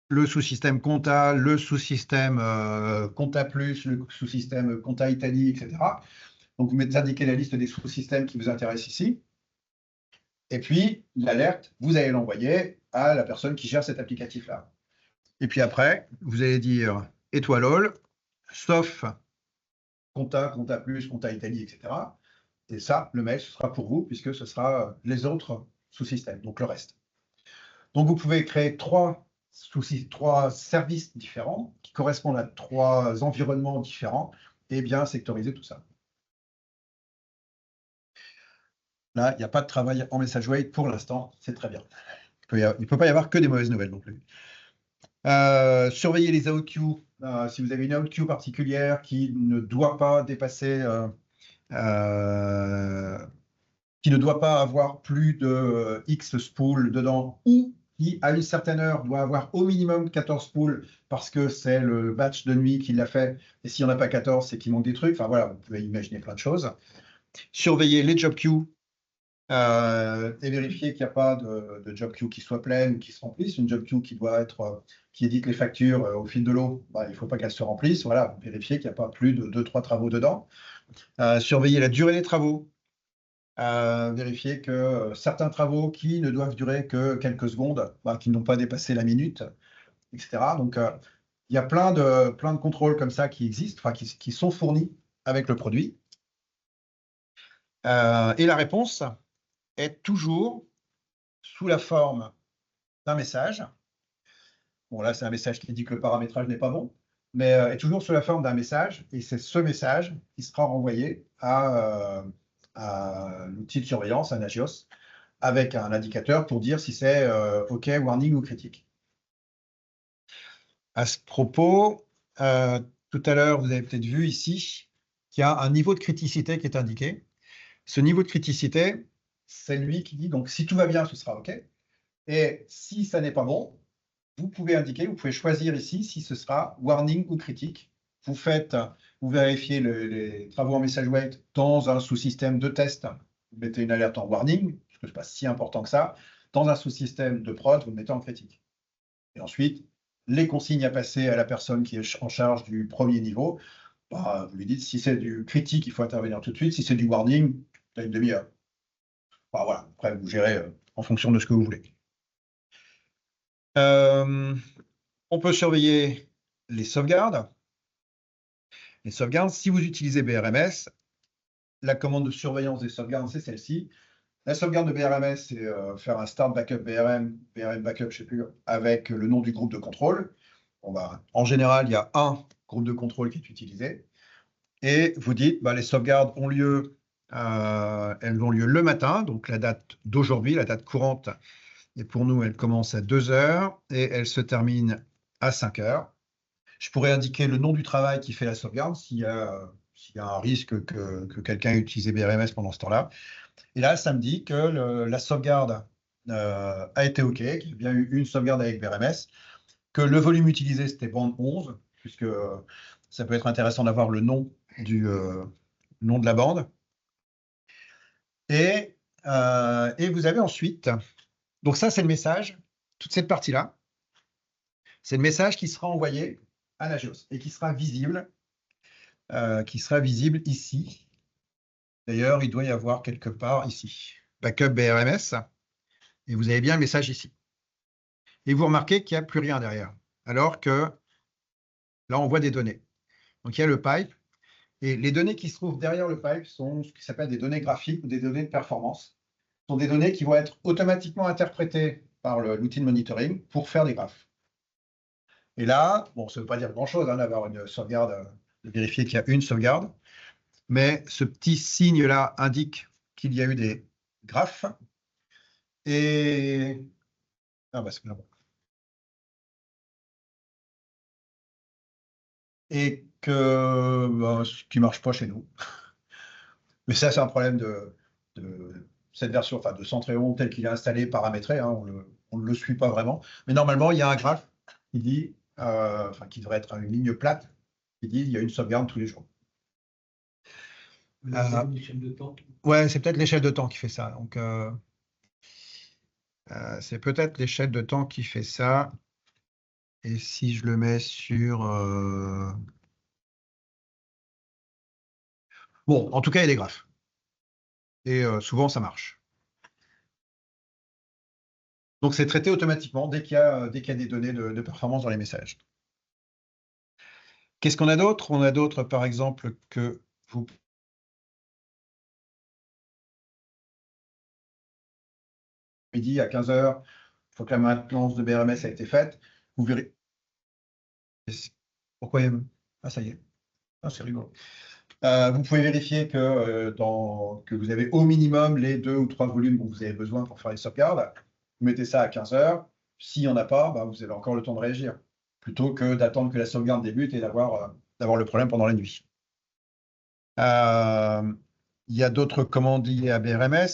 le sous-système compta, le sous-système compta plus, le sous-système compta Italie, etc. Donc, vous indiquez la liste des sous-systèmes qui vous intéressent ici. Et puis, l'alerte, vous allez l'envoyer à la personne qui gère cet applicatif-là. Et puis après, vous allez dire étoile all, sauf compta, compta plus, compta Italie, etc. Et ça, le mail, ce sera pour vous, puisque ce sera les autres sous-systèmes, donc le reste. Donc, vous pouvez créer trois services différents qui correspondent à trois environnements différents et bien sectoriser tout ça. Là, il n'y a pas de travail en message wait pour l'instant, c'est très bien. Il ne peut pas y avoir que des mauvaises nouvelles non plus. Surveillez les out-queues. Si vous avez une out-queue particulière qui ne doit pas dépasser, qui ne doit pas avoir plus de X spools dedans, ou qui, à une certaine heure, doit avoir au minimum 14 spools parce que c'est le batch de nuit qui l'a fait. Et s'il n'y en a pas 14, c'est qu'il manque des trucs. Enfin voilà, vous pouvez imaginer plein de choses. Surveillez les job queues. Et vérifier qu'il n'y a pas de job queue qui soit pleine ou qui se remplisse. Une job queue qui doit être, qui édite les factures au fil de l'eau, bah, il ne faut pas qu'elle se remplisse. Voilà, vérifier qu'il n'y a pas plus de 2-3 travaux dedans. Surveiller la durée des travaux. Vérifier que certains travaux qui ne doivent durer que quelques secondes, bah, qui n'ont pas dépassé la minute, etc. Donc, il y a plein de contrôles comme ça qui existent, enfin, qui sont fournis avec le produit. Et la réponse est toujours sous la forme d'un message. Bon, là, c'est un message qui dit que le paramétrage n'est pas bon, mais est toujours sous la forme d'un message, et c'est ce message qui sera renvoyé à l'outil de surveillance, à Nagios, avec un indicateur pour dire si c'est OK, warning ou critique. À ce propos, tout à l'heure, vous avez peut-être vu ici qu'il y a un niveau de criticité qui est indiqué. Ce niveau de criticité, c'est lui qui dit, donc si tout va bien, ce sera OK. Et si ça n'est pas bon, vous pouvez indiquer, vous pouvez choisir ici si ce sera warning ou critique. Vous vérifiez les travaux en message wait dans un sous-système de test. Vous mettez une alerte en warning, parce que ce n'est pas si important que ça. Dans un sous-système de prod, vous le mettez en critique. Et ensuite, les consignes à passer à la personne qui est en charge du premier niveau, bah, vous lui dites si c'est du critique, il faut intervenir tout de suite. Si c'est du warning, tu as une demi-heure. Bah, voilà, après, vous gérez en fonction de ce que vous voulez. On peut surveiller les sauvegardes. Les sauvegardes, si vous utilisez BRMS, la commande de surveillance des sauvegardes, c'est celle-ci. La sauvegarde de BRMS, c'est faire un start backup BRM backup, je ne sais plus, avec le nom du groupe de contrôle. En général, il y a un groupe de contrôle qui est utilisé. Et vous dites, bah, les sauvegardes ont lieu, elles ont lieu le matin, donc la date d'aujourd'hui, la date courante. Et pour nous, elle commence à 2 heures et elle se termine à 5 heures. Je pourrais indiquer le nom du travail qui fait la sauvegarde s'il y a un risque que quelqu'un ait utilisé BRMS pendant ce temps-là. Et là, ça me dit que la sauvegarde a été OK, qu'il y a bien eu une sauvegarde avec BRMS, que le volume utilisé, c'était bande 11, puisque ça peut être intéressant d'avoir le nom nom de la bande. Et vous avez ensuite, donc ça, c'est le message, toute cette partie-là, c'est le message qui sera envoyé à Nagios et qui sera visible ici. D'ailleurs, il doit y avoir quelque part ici, backup BRMS, et vous avez bien le message ici. Et vous remarquez qu'il n'y a plus rien derrière, alors que là, on voit des données. Donc, il y a le pipe, et les données qui se trouvent derrière le pipe sont ce qui s'appelle des données graphiques ou des données de performance. Ce sont des données qui vont être automatiquement interprétées par l'outil de monitoring pour faire des graphes. Et là, bon, ça ne veut pas dire grand-chose d'avoir une sauvegarde, de vérifier qu'il y a une sauvegarde. mais ce petit signe-là indique qu'il y a eu des graphes. Et ah bah, c'est là. Et que ce qui marche pas chez nous. Mais ça, c'est un problème de cette version, enfin de Centréon tel qu'il est installé, paramétré, hein, on ne le suit pas vraiment. Mais normalement, il y a un graphe qui dit, enfin qui devrait être une ligne plate, qui dit il y a une sauvegarde tous les jours. C'est une échelle de temps. Ouais, c'est peut-être l'échelle de temps qui fait ça. Donc, c'est peut-être l'échelle de temps qui fait ça. Et si je le mets sur... Bon, en tout cas, il y a des graphes. Et souvent, ça marche. Donc, c'est traité automatiquement dès qu'il y a des données de performance dans les messages. Qu'est-ce qu'on a d'autre? On a d'autres, par exemple, que vous... Midi à 15 heures, il faut que la maintenance de BRMS a été faite. Vous verrez. Pourquoi il y a... Ah, ça y est. Ah, c'est rigolo. Vous pouvez vérifier que vous avez au minimum les 2 ou 3 volumes dont vous avez besoin pour faire les sauvegardes. Vous mettez ça à 15 heures. S'il n'y en a pas, bah, vous avez encore le temps de réagir, plutôt que d'attendre que la sauvegarde débute et d'avoir le problème pendant la nuit. Il y a d'autres commandes liées à BRMS.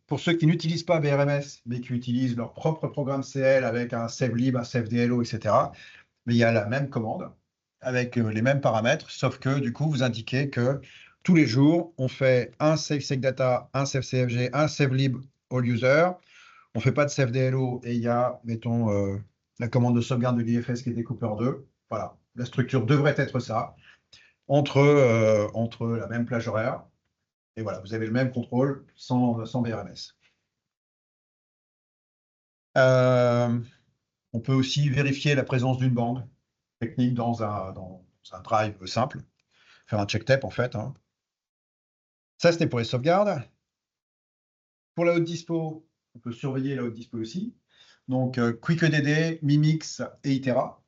Pour ceux qui n'utilisent pas BRMS, mais qui utilisent leur propre programme CL avec un savlib, un savedlo, etc., mais il y a la même commande avec les mêmes paramètres, sauf que du coup, vous indiquez que tous les jours, on fait un save segdata, un save cfg, un savelib all user. On ne fait pas de savedlo et il y a, mettons, la commande de sauvegarde de l'IFS qui est découpée en deux. Voilà, la structure devrait être ça, entre la même plage horaire. Et voilà, vous avez le même contrôle sans BRMS. On peut aussi vérifier la présence d'une bande technique dans un drive simple, faire un check tape en fait. Hein. Ça, c'était pour les sauvegardes. Pour la haute dispo, on peut surveiller la haute dispo aussi. Donc, QuickEDD, Mimix et Itera.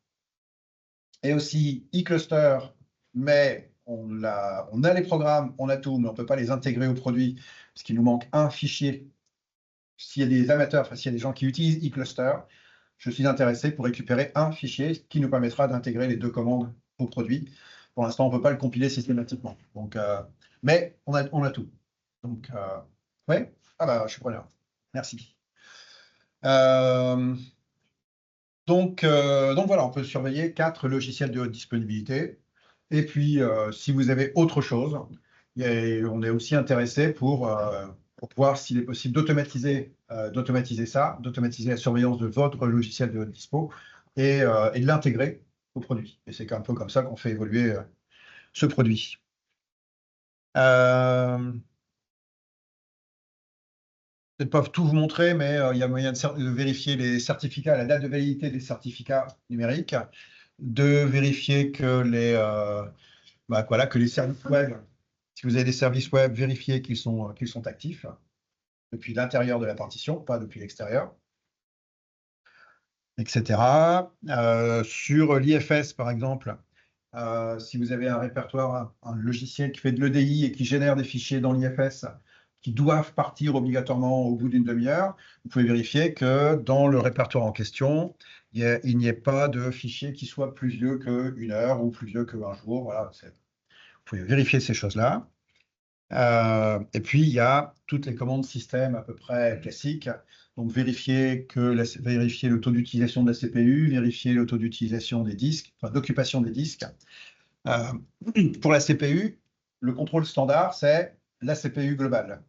Et aussi eCluster, mais on a les programmes, on a tout, mais on ne peut pas les intégrer au produit parce qu'il nous manque un fichier. S'il y a des amateurs, enfin, s'il y a des gens qui utilisent eCluster, je suis intéressé pour récupérer un fichier qui nous permettra d'intégrer les 2 commandes au produit. Pour l'instant, on ne peut pas le compiler systématiquement. Donc, mais on a tout. Donc, ouais. Ah bah, je suis preneur. Merci. Donc voilà, on peut surveiller 4 logiciels de haute disponibilité. Et puis, si vous avez autre chose, on est aussi intéressé pour voir s'il est possible d'automatiser ça, d'automatiser la surveillance de votre logiciel de haute dispo et de l'intégrer au produit. Et c'est un peu comme ça qu'on fait évoluer ce produit. Peut-être pas tout vous montrer, mais il y a moyen de vérifier les certificats, la date de validité des certificats numériques, de vérifier que que les services web, si vous avez des services web, vérifiez qu'ils sont actifs depuis l'intérieur de la partition, pas depuis l'extérieur, etc. Sur l'IFS, par exemple, si vous avez un répertoire, un logiciel qui fait de l'EDI et qui génère des fichiers dans l'IFS qui doivent partir obligatoirement au bout d'une demi-heure, vous pouvez vérifier que dans le répertoire en question, il n'y ait pas de fichier qui soit plus vieux qu'une heure ou plus vieux qu'un jour. Voilà, vous pouvez vérifier ces choses-là. Et puis, il y a toutes les commandes système à peu près classiques. Donc, vérifier le taux d'utilisation de la CPU, vérifier le taux d'utilisation des disques, enfin d'occupation des disques. Pour la CPU, le contrôle standard, c'est la CPU globale.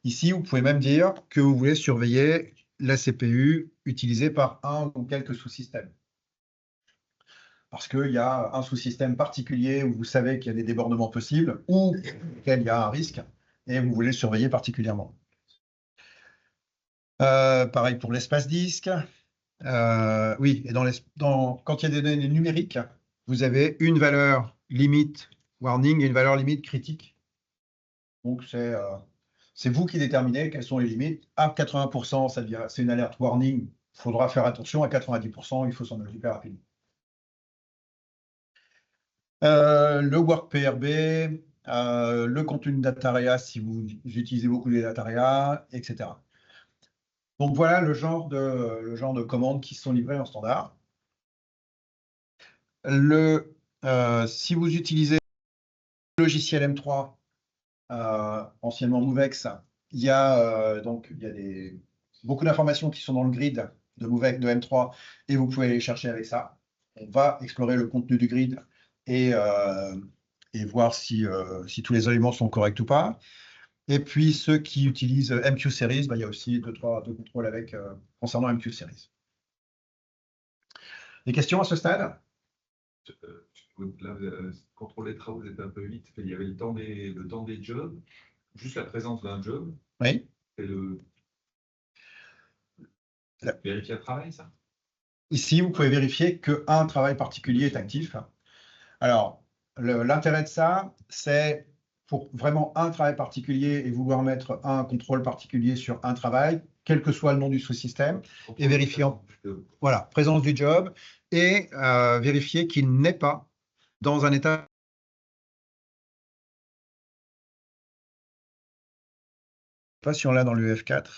Ici, vous pouvez même dire que vous voulez surveiller la CPU utilisée par un ou quelques sous-systèmes. Parce qu'il y a un sous-système particulier où vous savez qu'il y a des débordements possibles ou qu'il y a un risque et vous voulez le surveiller particulièrement. Pareil pour l'espace disque. Oui, et quand il y a des données numériques, vous avez une valeur limite warning et une valeur limite critique. Donc, c'est vous qui déterminez quelles sont les limites. À 80%, c'est une alerte warning, il faudra faire attention. À 90%, il faut s'en occuper rapidement. Le WorkPRB, le contenu de Datarea si vous utilisez beaucoup les Datarea, etc. Donc voilà le genre de commandes qui sont livrées en standard. Si vous utilisez le logiciel M3, anciennement Movex, il y a beaucoup d'informations qui sont dans le grid de Movex, de M3, et vous pouvez aller chercher avec ça. On va explorer le contenu du grid et voir si tous les éléments sont corrects ou pas. Et puis ceux qui utilisent MQ Series, il y a aussi deux contrôles avec concernant MQ Series. Des questions à ce stade? Là, contrôle des travaux, vous êtes un peu vite. Il y avait le temps des jobs, juste la présence d'un job. Oui. C'est vérifier le travail, ça? Ici, vous pouvez vérifier qu'un travail particulier est actif. Alors, l'intérêt de ça, c'est pour vraiment un travail particulier et vouloir mettre un contrôle particulier sur un travail, quel que soit le nom du sous-système, et vérifier voilà, présence du job, et vérifier qu'il n'est pas dans un état. Je ne sais pas si on l'a dans le F4.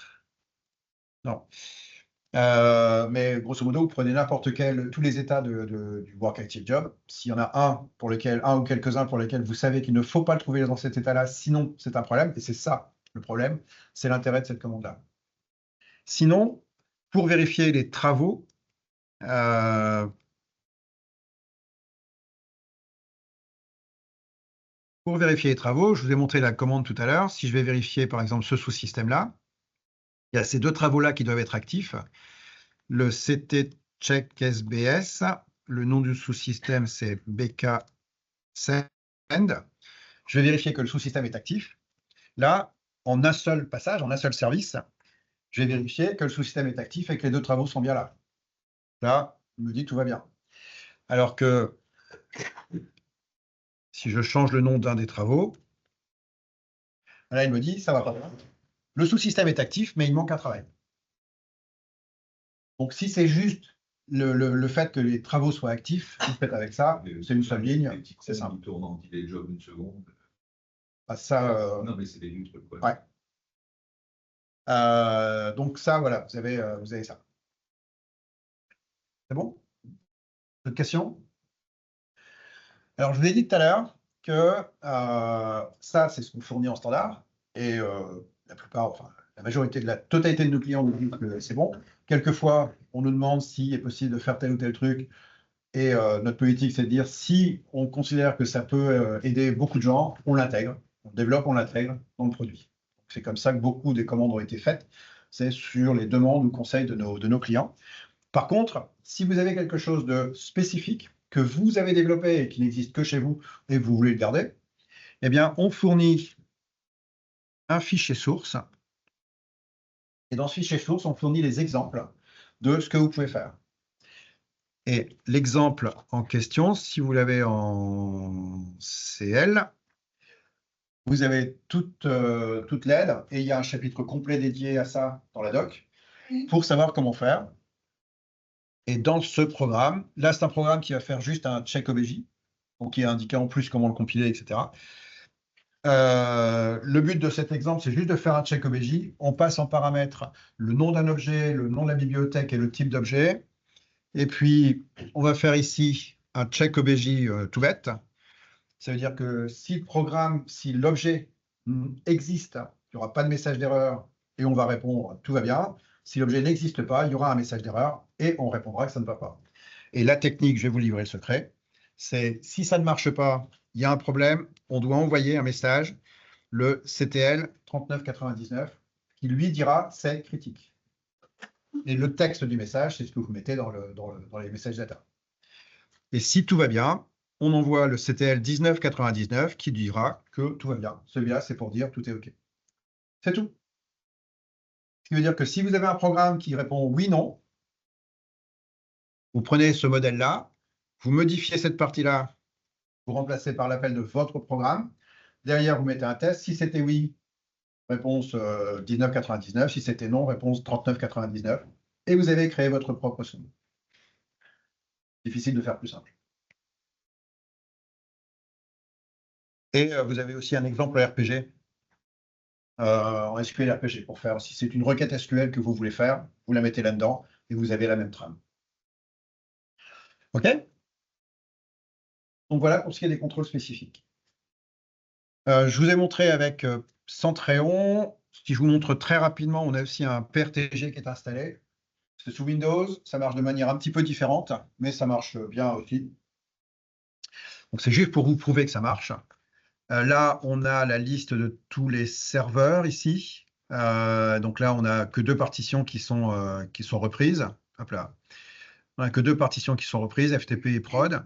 Non. Mais grosso modo, vous prenez tous les états du Work Active Job. S'il y en a un ou quelques-uns pour lesquels vous savez qu'il ne faut pas le trouver dans cet état-là, sinon c'est un problème, et c'est ça le problème, c'est l'intérêt de cette commande-là. Sinon, pour vérifier les travaux, je vous ai montré la commande tout à l'heure. Si je vais vérifier par exemple ce sous-système-là, il y a ces deux travaux-là qui doivent être actifs. Le CT check SBS, le nom du sous-système c'est BK Send. Je vais vérifier que le sous-système est actif. Là, en un seul passage, en un seul service, je vais vérifier que le sous-système est actif et que les deux travaux sont bien là. Là, il me dit tout va bien. Alors que si je change le nom d'un des travaux, là, il me dit ça va pas bien. Le sous-système est actif, mais il manque un travail. Donc, si c'est juste le fait que les travaux soient actifs, vous faites avec ça, c'est une seule ligne, c'est simple. Qui tourne en delay job une seconde. Ah, ça, non, mais c'est des trucs. Ouais. Donc ça, voilà, vous avez ça. C'est bon? D'autres questions? Alors, je vous ai dit tout à l'heure que ça, c'est ce qu'on fournit en standard. Et la majorité de la totalité de nos clients nous disent que c'est bon. Quelquefois, on nous demande s'il est possible de faire tel ou tel truc. Et notre politique, c'est de dire si on considère que ça peut aider beaucoup de gens, on l'intègre, on développe, on l'intègre dans le produit. C'est comme ça que beaucoup des commandes ont été faites. C'est sur les demandes ou conseils de nos clients. Par contre, si vous avez quelque chose de spécifique que vous avez développé et qui n'existe que chez vous et que vous voulez le garder, eh bien, on fournit un fichier source. Et dans ce fichier source, on fournit les exemples de ce que vous pouvez faire. Et l'exemple en question, si vous l'avez en CL, vous avez toute l'aide et il y a un chapitre complet dédié à ça dans la doc pour savoir comment faire. Et dans ce programme, là, c'est un programme qui va faire juste un check OBJ, donc qui est indiqué en plus comment le compiler, etc. Le but de cet exemple, c'est juste de faire un check OBJ. On passe en paramètre le nom d'un objet, le nom de la bibliothèque et le type d'objet. Et puis, on va faire ici un check OBJ tout bête. Ça veut dire que si l'objet existe, il n'y aura pas de message d'erreur et on va répondre tout va bien. Si l'objet n'existe pas, il y aura un message d'erreur et on répondra que ça ne va pas. Et la technique, je vais vous livrer le secret, c'est si ça ne marche pas, il y a un problème, on doit envoyer un message, le CTL 3999, qui lui dira c'est critique. Et le texte du message, c'est ce que vous mettez dans les messages data. Et si tout va bien, on envoie le CTL 1999 qui dira que tout va bien. Celui-là, c'est pour dire tout est OK. C'est tout. Ce qui veut dire que si vous avez un programme qui répond oui, non, vous prenez ce modèle-là, vous modifiez cette partie-là, vous remplacez par l'appel de votre programme. Derrière, vous mettez un test. Si c'était oui, réponse 1999. Si c'était non, réponse 3999. Et vous avez créé votre propre son. Difficile de faire plus simple. Et vous avez aussi un exemple RPG, en SQL RPG, pour faire, si c'est une requête SQL que vous voulez faire, vous la mettez là-dedans et vous avez la même trame. OK? Donc voilà pour ce qui est des contrôles spécifiques. Je vous ai montré avec Centréon. Si je vous montre très rapidement, on a aussi un PRTG qui est installé. C'est sous Windows, ça marche de manière un petit peu différente, mais ça marche bien aussi. Donc c'est juste pour vous prouver que ça marche. Là, on a la liste de tous les serveurs ici. Donc là, on n'a que deux partitions qui sont reprises. Hop là. On n'a que deux partitions qui sont reprises, FTP et prod.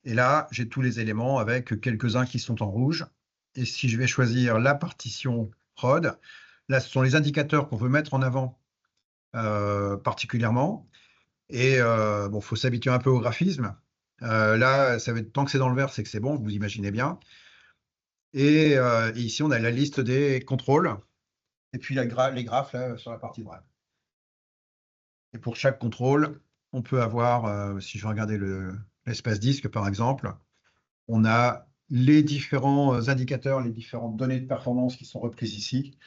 Et là, j'ai tous les éléments avec quelques-uns qui sont en rouge. Et si je vais choisir la partition prod, là, ce sont les indicateurs qu'on veut mettre en avant particulièrement. Et bon, il faut s'habituer un peu au graphisme. Là, ça va être, tant que c'est dans le vert, c'est que c'est bon, vous imaginez bien. Et ici, on a la liste des contrôles. Et puis les graphes là, sur la partie droite. Et pour chaque contrôle, on peut avoir, si je vais regarder l'espace disque par exemple, on a les différents indicateurs, les différentes données de performance qui sont reprises ici.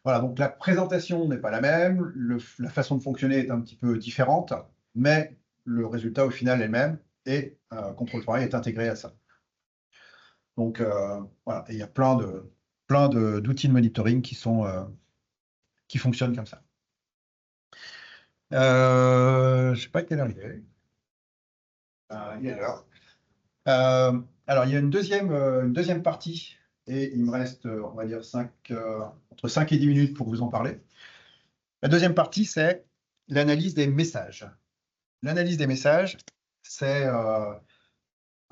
Voilà, donc la présentation n'est pas la même, la façon de fonctionner est un petit peu différente, mais le résultat au final est le même et Control Pareil est intégré à ça. Donc voilà, et il y a plein d'outils de monitoring qui fonctionnent comme ça. Je ne sais pas quelle heure il est. Il est l'heure. Alors, il y a une deuxième partie, et il me reste, on va dire, entre 5 et 10 minutes pour vous en parler. La deuxième partie, c'est l'analyse des messages. L'analyse des messages, c'est un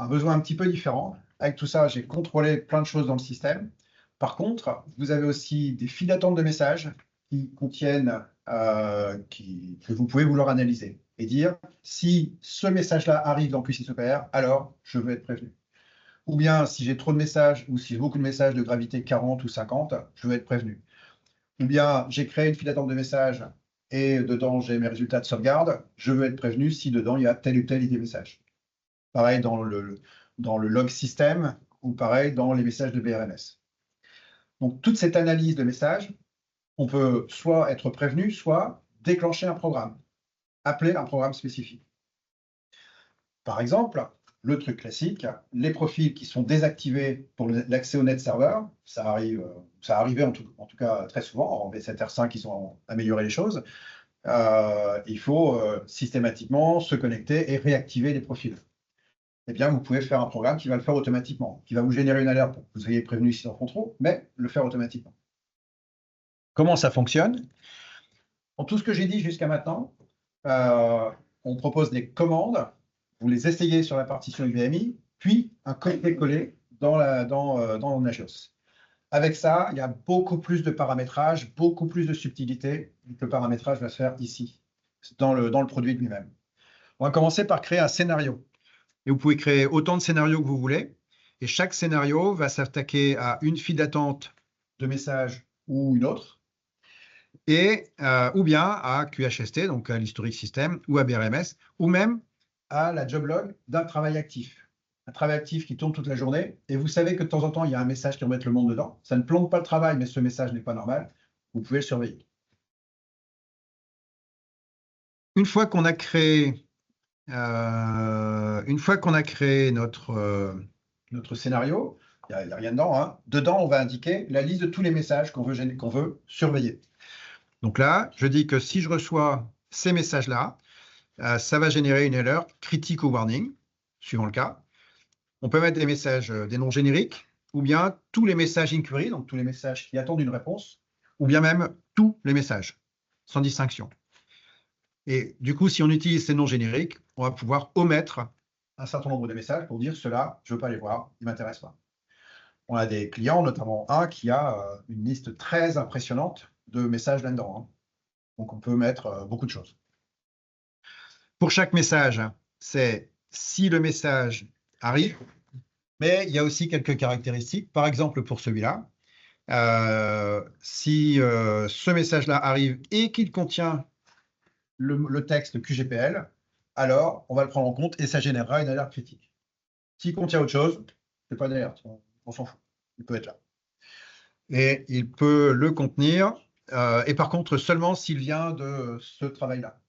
besoin un petit peu différent. Avec tout ça, j'ai contrôlé plein de choses dans le système. Par contre, vous avez aussi des files d'attente de messages qui contiennent, que vous pouvez vouloir analyser et dire si ce message-là arrive dans Q6OKR, alors je veux être prévenu. Ou bien si j'ai trop de messages ou si j'ai beaucoup de messages de gravité 40 ou 50, je veux être prévenu. Ou bien j'ai créé une file d'attente de messages et dedans j'ai mes résultats de sauvegarde, je veux être prévenu si dedans il y a telle ou telle idée message. Pareil dans le log système ou pareil dans les messages de BRMS. Donc toute cette analyse de messages, on peut soit être prévenu, soit déclencher un programme, appeler un programme spécifique. Par exemple, le truc classique, les profils qui sont désactivés pour l'accès au net serveur, ça arrivait en tout cas très souvent. En V7R5, ils ont amélioré les choses. Il faut systématiquement se connecter et réactiver les profils. Eh bien, vous pouvez faire un programme qui va le faire automatiquement, qui va vous générer une alerte pour que vous soyez prévenu si c'est en contrôle, mais le faire automatiquement. Comment ça fonctionne? Pour tout ce que j'ai dit jusqu'à maintenant, on propose des commandes, vous les essayez sur la partition IBMI, puis un copier-coller dans Nagios. Avec ça, il y a beaucoup plus de paramétrage, beaucoup plus de subtilité. Le paramétrage va se faire ici, dans le produit lui-même. On va commencer par créer un scénario. Et vous pouvez créer autant de scénarios que vous voulez. Et chaque scénario va s'attaquer à une file d'attente de messages ou une autre, et ou bien à QHST, donc à l'historique système, ou à BRMS, ou même à la job log d'un travail actif. Un travail actif qui tourne toute la journée, et vous savez que de temps en temps, il y a un message qui remet le monde dedans. Ça ne plombe pas le travail, mais ce message n'est pas normal. Vous pouvez le surveiller. Une fois qu'on a créé, notre scénario, il n'y a rien dedans, hein. Dedans, on va indiquer la liste de tous les messages qu'on veut surveiller. Donc là, je dis que si je reçois ces messages-là, ça va générer une erreur critique ou warning, suivant le cas. On peut mettre des messages, des noms génériques, ou bien tous les messages inquiry, donc tous les messages qui attendent une réponse, ou bien même tous les messages, sans distinction. Et du coup, si on utilise ces noms génériques, on va pouvoir omettre un certain nombre de messages pour dire ceux-là, je ne veux pas les voir, ils ne m'intéressent pas. On a des clients, notamment un qui a une liste très impressionnante de messages là-dedans, hein. Donc on peut mettre beaucoup de choses. Pour chaque message, c'est si le message arrive, mais il y a aussi quelques caractéristiques. Par exemple, pour celui-là, si ce message-là arrive et qu'il contient le texte QGPL, alors on va le prendre en compte et ça générera une alerte critique. S'il contient autre chose, c'est pas d'alerte, on s'en fout. Il peut être là. Et il peut le contenir, et par contre seulement s'il vient de ce travail-là.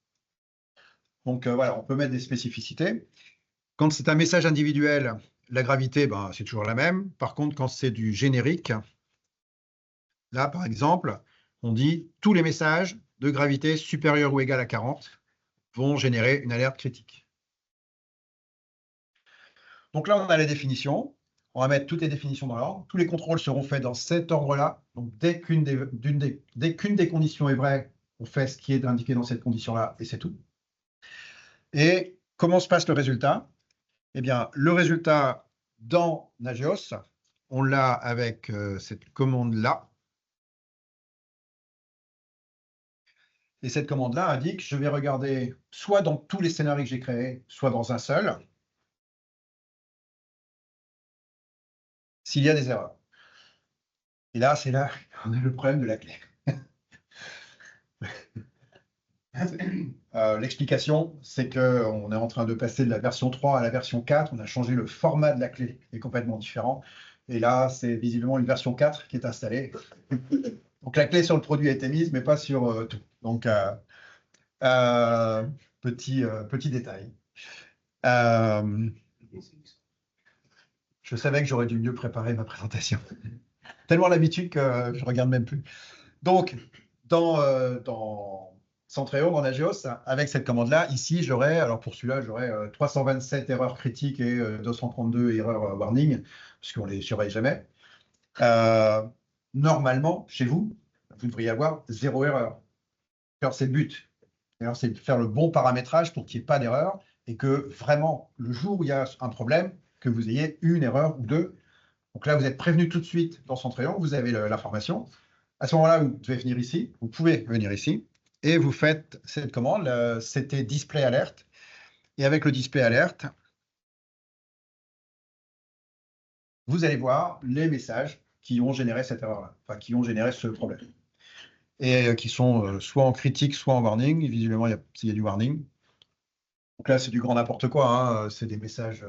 Donc voilà, on peut mettre des spécificités. Quand c'est un message individuel, la gravité, ben, c'est toujours la même. Par contre, quand c'est du générique, là, par exemple, on dit tous les messages de gravité supérieure ou égale à 40 vont générer une alerte critique. Donc là, on a les définitions. On va mettre toutes les définitions dans l'ordre. Tous les contrôles seront faits dans cet ordre-là. Donc dès qu'une des conditions est vraie, on fait ce qui est indiqué dans cette condition-là et c'est tout. Et comment se passe le résultat? Eh bien, le résultat dans Nagios, on l'a avec cette commande-là. Et cette commande-là indique, je vais regarder soit dans tous les scénarios que j'ai créés, soit dans un seul, s'il y a des erreurs. Et là, c'est là qu'on a le problème de la clé. L'explication, c'est qu'on est en train de passer de la version 3 à la version 4. On a changé le format de la clé, qui est complètement différent. Et là, c'est visiblement une version 4 qui est installée. Donc la clé sur le produit a été mise, mais pas sur tout. Donc, petit détail. Je savais que j'aurais dû mieux préparer ma présentation. Tellement l'habitude que je ne regarde même plus. Donc, dans Centréo, dans Nagios, avec cette commande-là, ici, j'aurais, alors pour celui-là, j'aurais 327 erreurs critiques et 232 erreurs warning, puisqu'on ne les surveille jamais. Normalement, chez vous, vous devriez avoir 0 erreur. Alors, c'est le but. Alors, c'est de faire le bon paramétrage pour qu'il n'y ait pas d'erreur et que vraiment, le jour où il y a un problème, que vous ayez une erreur ou deux. Donc là, vous êtes prévenu tout de suite dans Centréon, vous avez l'information. À ce moment-là, vous devez venir ici, vous pouvez venir ici, et vous faites cette commande, c'était display alert. Et avec le display alert, vous allez voir les messages qui ont généré cette erreur-là, enfin qui ont généré ce problème. Et qui sont soit en critique, soit en warning. Et visiblement, il y a du warning. Donc là, c'est du grand n'importe quoi, hein. C'est des messages,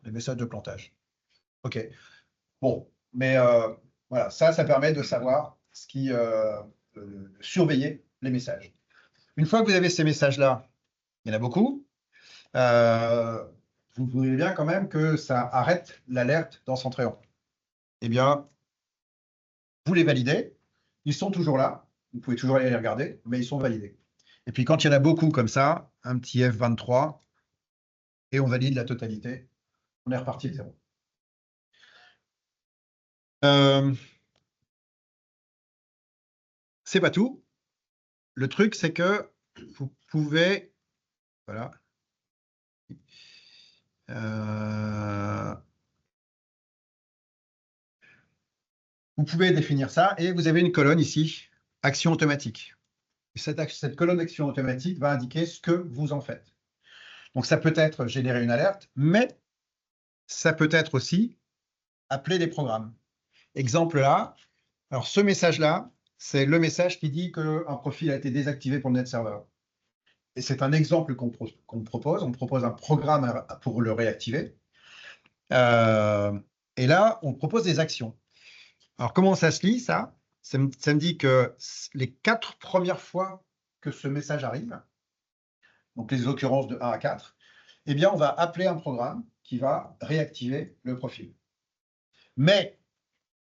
des messages de plantage. OK. Bon, mais voilà, ça permet de savoir surveiller les messages. Une fois que vous avez ces messages-là, il y en a beaucoup, vous voudriez bien quand même que ça arrête l'alerte dans Centréon. Eh bien, vous les validez, ils sont toujours là, vous pouvez toujours aller les regarder, mais ils sont validés. Et puis quand il y en a beaucoup comme ça, un petit F23, et on valide la totalité, on est reparti de zéro. C'est pas tout. Le truc, c'est que vous pouvez... Voilà. Vous pouvez définir ça et vous avez une colonne ici, action automatique. Et cette colonne action automatique va indiquer ce que vous en faites. Donc ça peut être générer une alerte, mais ça peut être aussi appeler des programmes. Exemple là, alors ce message-là, c'est le message qui dit qu'un profil a été désactivé pour le net server. Et c'est un exemple qu'on propose. On propose un programme pour le réactiver. Et là, on propose des actions. Alors, comment ça se lit, ça me dit que les 4 premières fois que ce message arrive, donc les occurrences de 1 à 4, eh bien, on va appeler un programme qui va réactiver le profil. Mais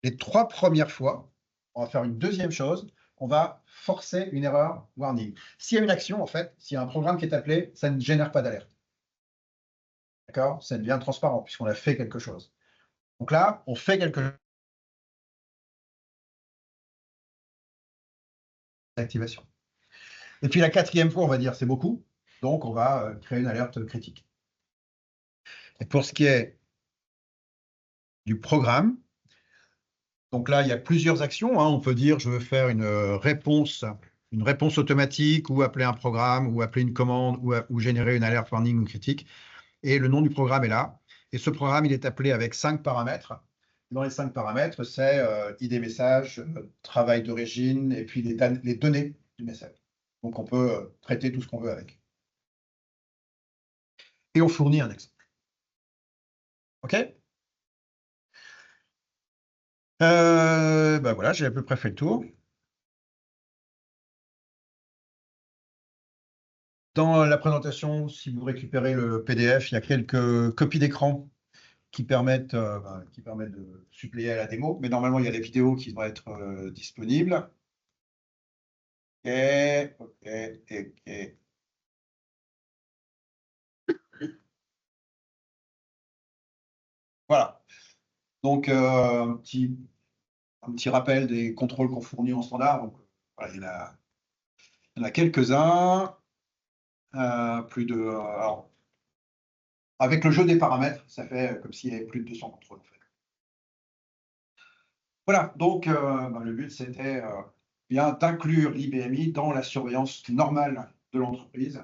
les 3 premières fois, on va faire une deuxième chose, on va forcer une erreur warning. S'il y a une action, en fait, s'il y a un programme qui est appelé, ça ne génère pas d'alerte. D'accord? Ça devient transparent puisqu'on a fait quelque chose. Donc là, on fait quelque chose d'activation. Et puis la 4e fois, on va dire c'est beaucoup, donc on va créer une alerte critique. Et pour ce qui est du programme, donc là, il y a plusieurs actions, hein. On peut dire je veux faire une réponse automatique, ou appeler un programme, ou appeler une commande, ou générer une alerte warning ou critique. Et le nom du programme est là. Et ce programme, il est appelé avec 5 paramètres. Dans les 5 paramètres, c'est ID message, travail d'origine, et puis les données du message. Donc on peut traiter tout ce qu'on veut avec. Et on fournit un exemple. OK? Bah voilà, j'ai à peu près fait le tour. Dans la présentation, si vous récupérez le PDF, il y a quelques copies d'écran qui permettent de suppléer à la démo. Mais normalement, il y a des vidéos qui vont être disponibles. Ok. Voilà. Donc, un petit rappel des contrôles qu'on fournit en standard. Donc, voilà, il y en a quelques-uns. Plus de. Alors, avec le jeu des paramètres, ça fait comme s'il y avait plus de 200 contrôles en fait. Voilà, donc le but c'était bien d'inclure l'IBMI dans la surveillance normale de l'entreprise.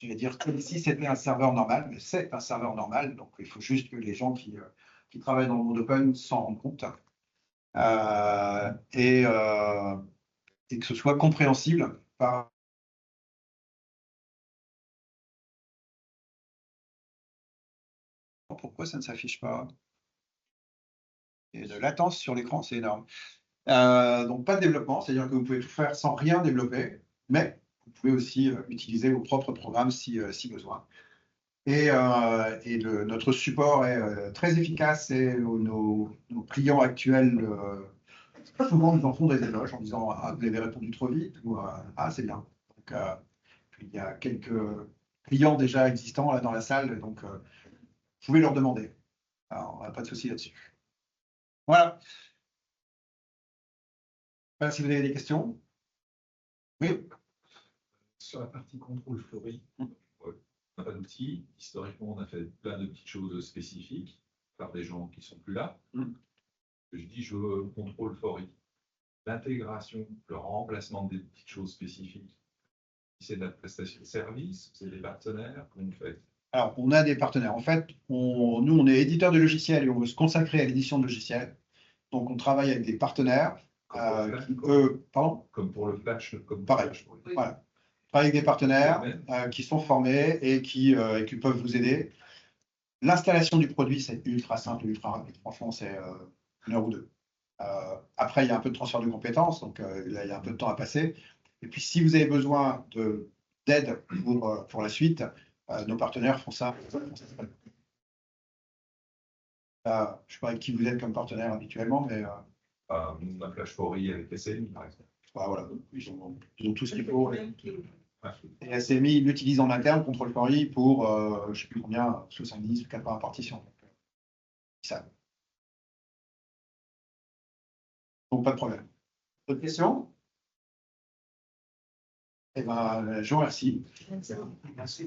Je vais dire comme si c'était un serveur normal, mais c'est un serveur normal, donc il faut juste que les gens qui travaillent dans le monde open s'en rendent compte et que ce soit compréhensible par. Pourquoi ça ne s'affiche pas? Et de latence sur l'écran, c'est énorme. Donc pas de développement, c'est-à-dire que vous pouvez tout faire sans rien développer, mais vous pouvez aussi utiliser vos propres programmes si besoin. Et notre support est très efficace et nos clients actuels, souvent, ils en font des éloges en disant ah, vous avez répondu trop vite ou ah, c'est bien. Donc, puis il y a quelques clients déjà existants là dans la salle, donc vous pouvez leur demander. Alors, on n'a pas de souci là-dessus. Voilà. Voilà, si vous avez des questions. Oui. Sur la partie contrôle Flory, on n'a pas d'outils. Historiquement, on a fait plein de petites choses spécifiques par des gens qui ne sont plus là. Je dis, je veux contrôle Flory. L'intégration, le remplacement des petites choses spécifiques. Si c'est de la prestation de service, c'est des partenaires, comment vous faites? Alors, on a des partenaires. En fait, nous, on est éditeur de logiciels et on veut se consacrer à l'édition de logiciels. Donc, on travaille avec des partenaires pardon? Comme pour le Flash, comme pareil. Flash. Voilà. On travaille avec des partenaires qui sont formés et qui peuvent vous aider. L'installation du produit, c'est ultra simple, ultra rapide. Franchement, c'est 1 heure ou 2. Après, il y a un peu de transfert de compétences, donc là, il y a un peu de temps à passer. Et puis, si vous avez besoin d'aide pour la suite, nos partenaires font ça. Je ne sais pas avec qui vous êtes comme partenaire habituellement, mais. On a Flash Flory avec SMI, par exemple. Voilà, ils ont tout ce qu'il faut. Et SMI l'utilise en interne, Control Flory, pour, je ne sais plus combien, 70 ou 80 partitions. Ça. Donc, pas de problème. D'autres questions? Eh ben, je vous remercie. Merci.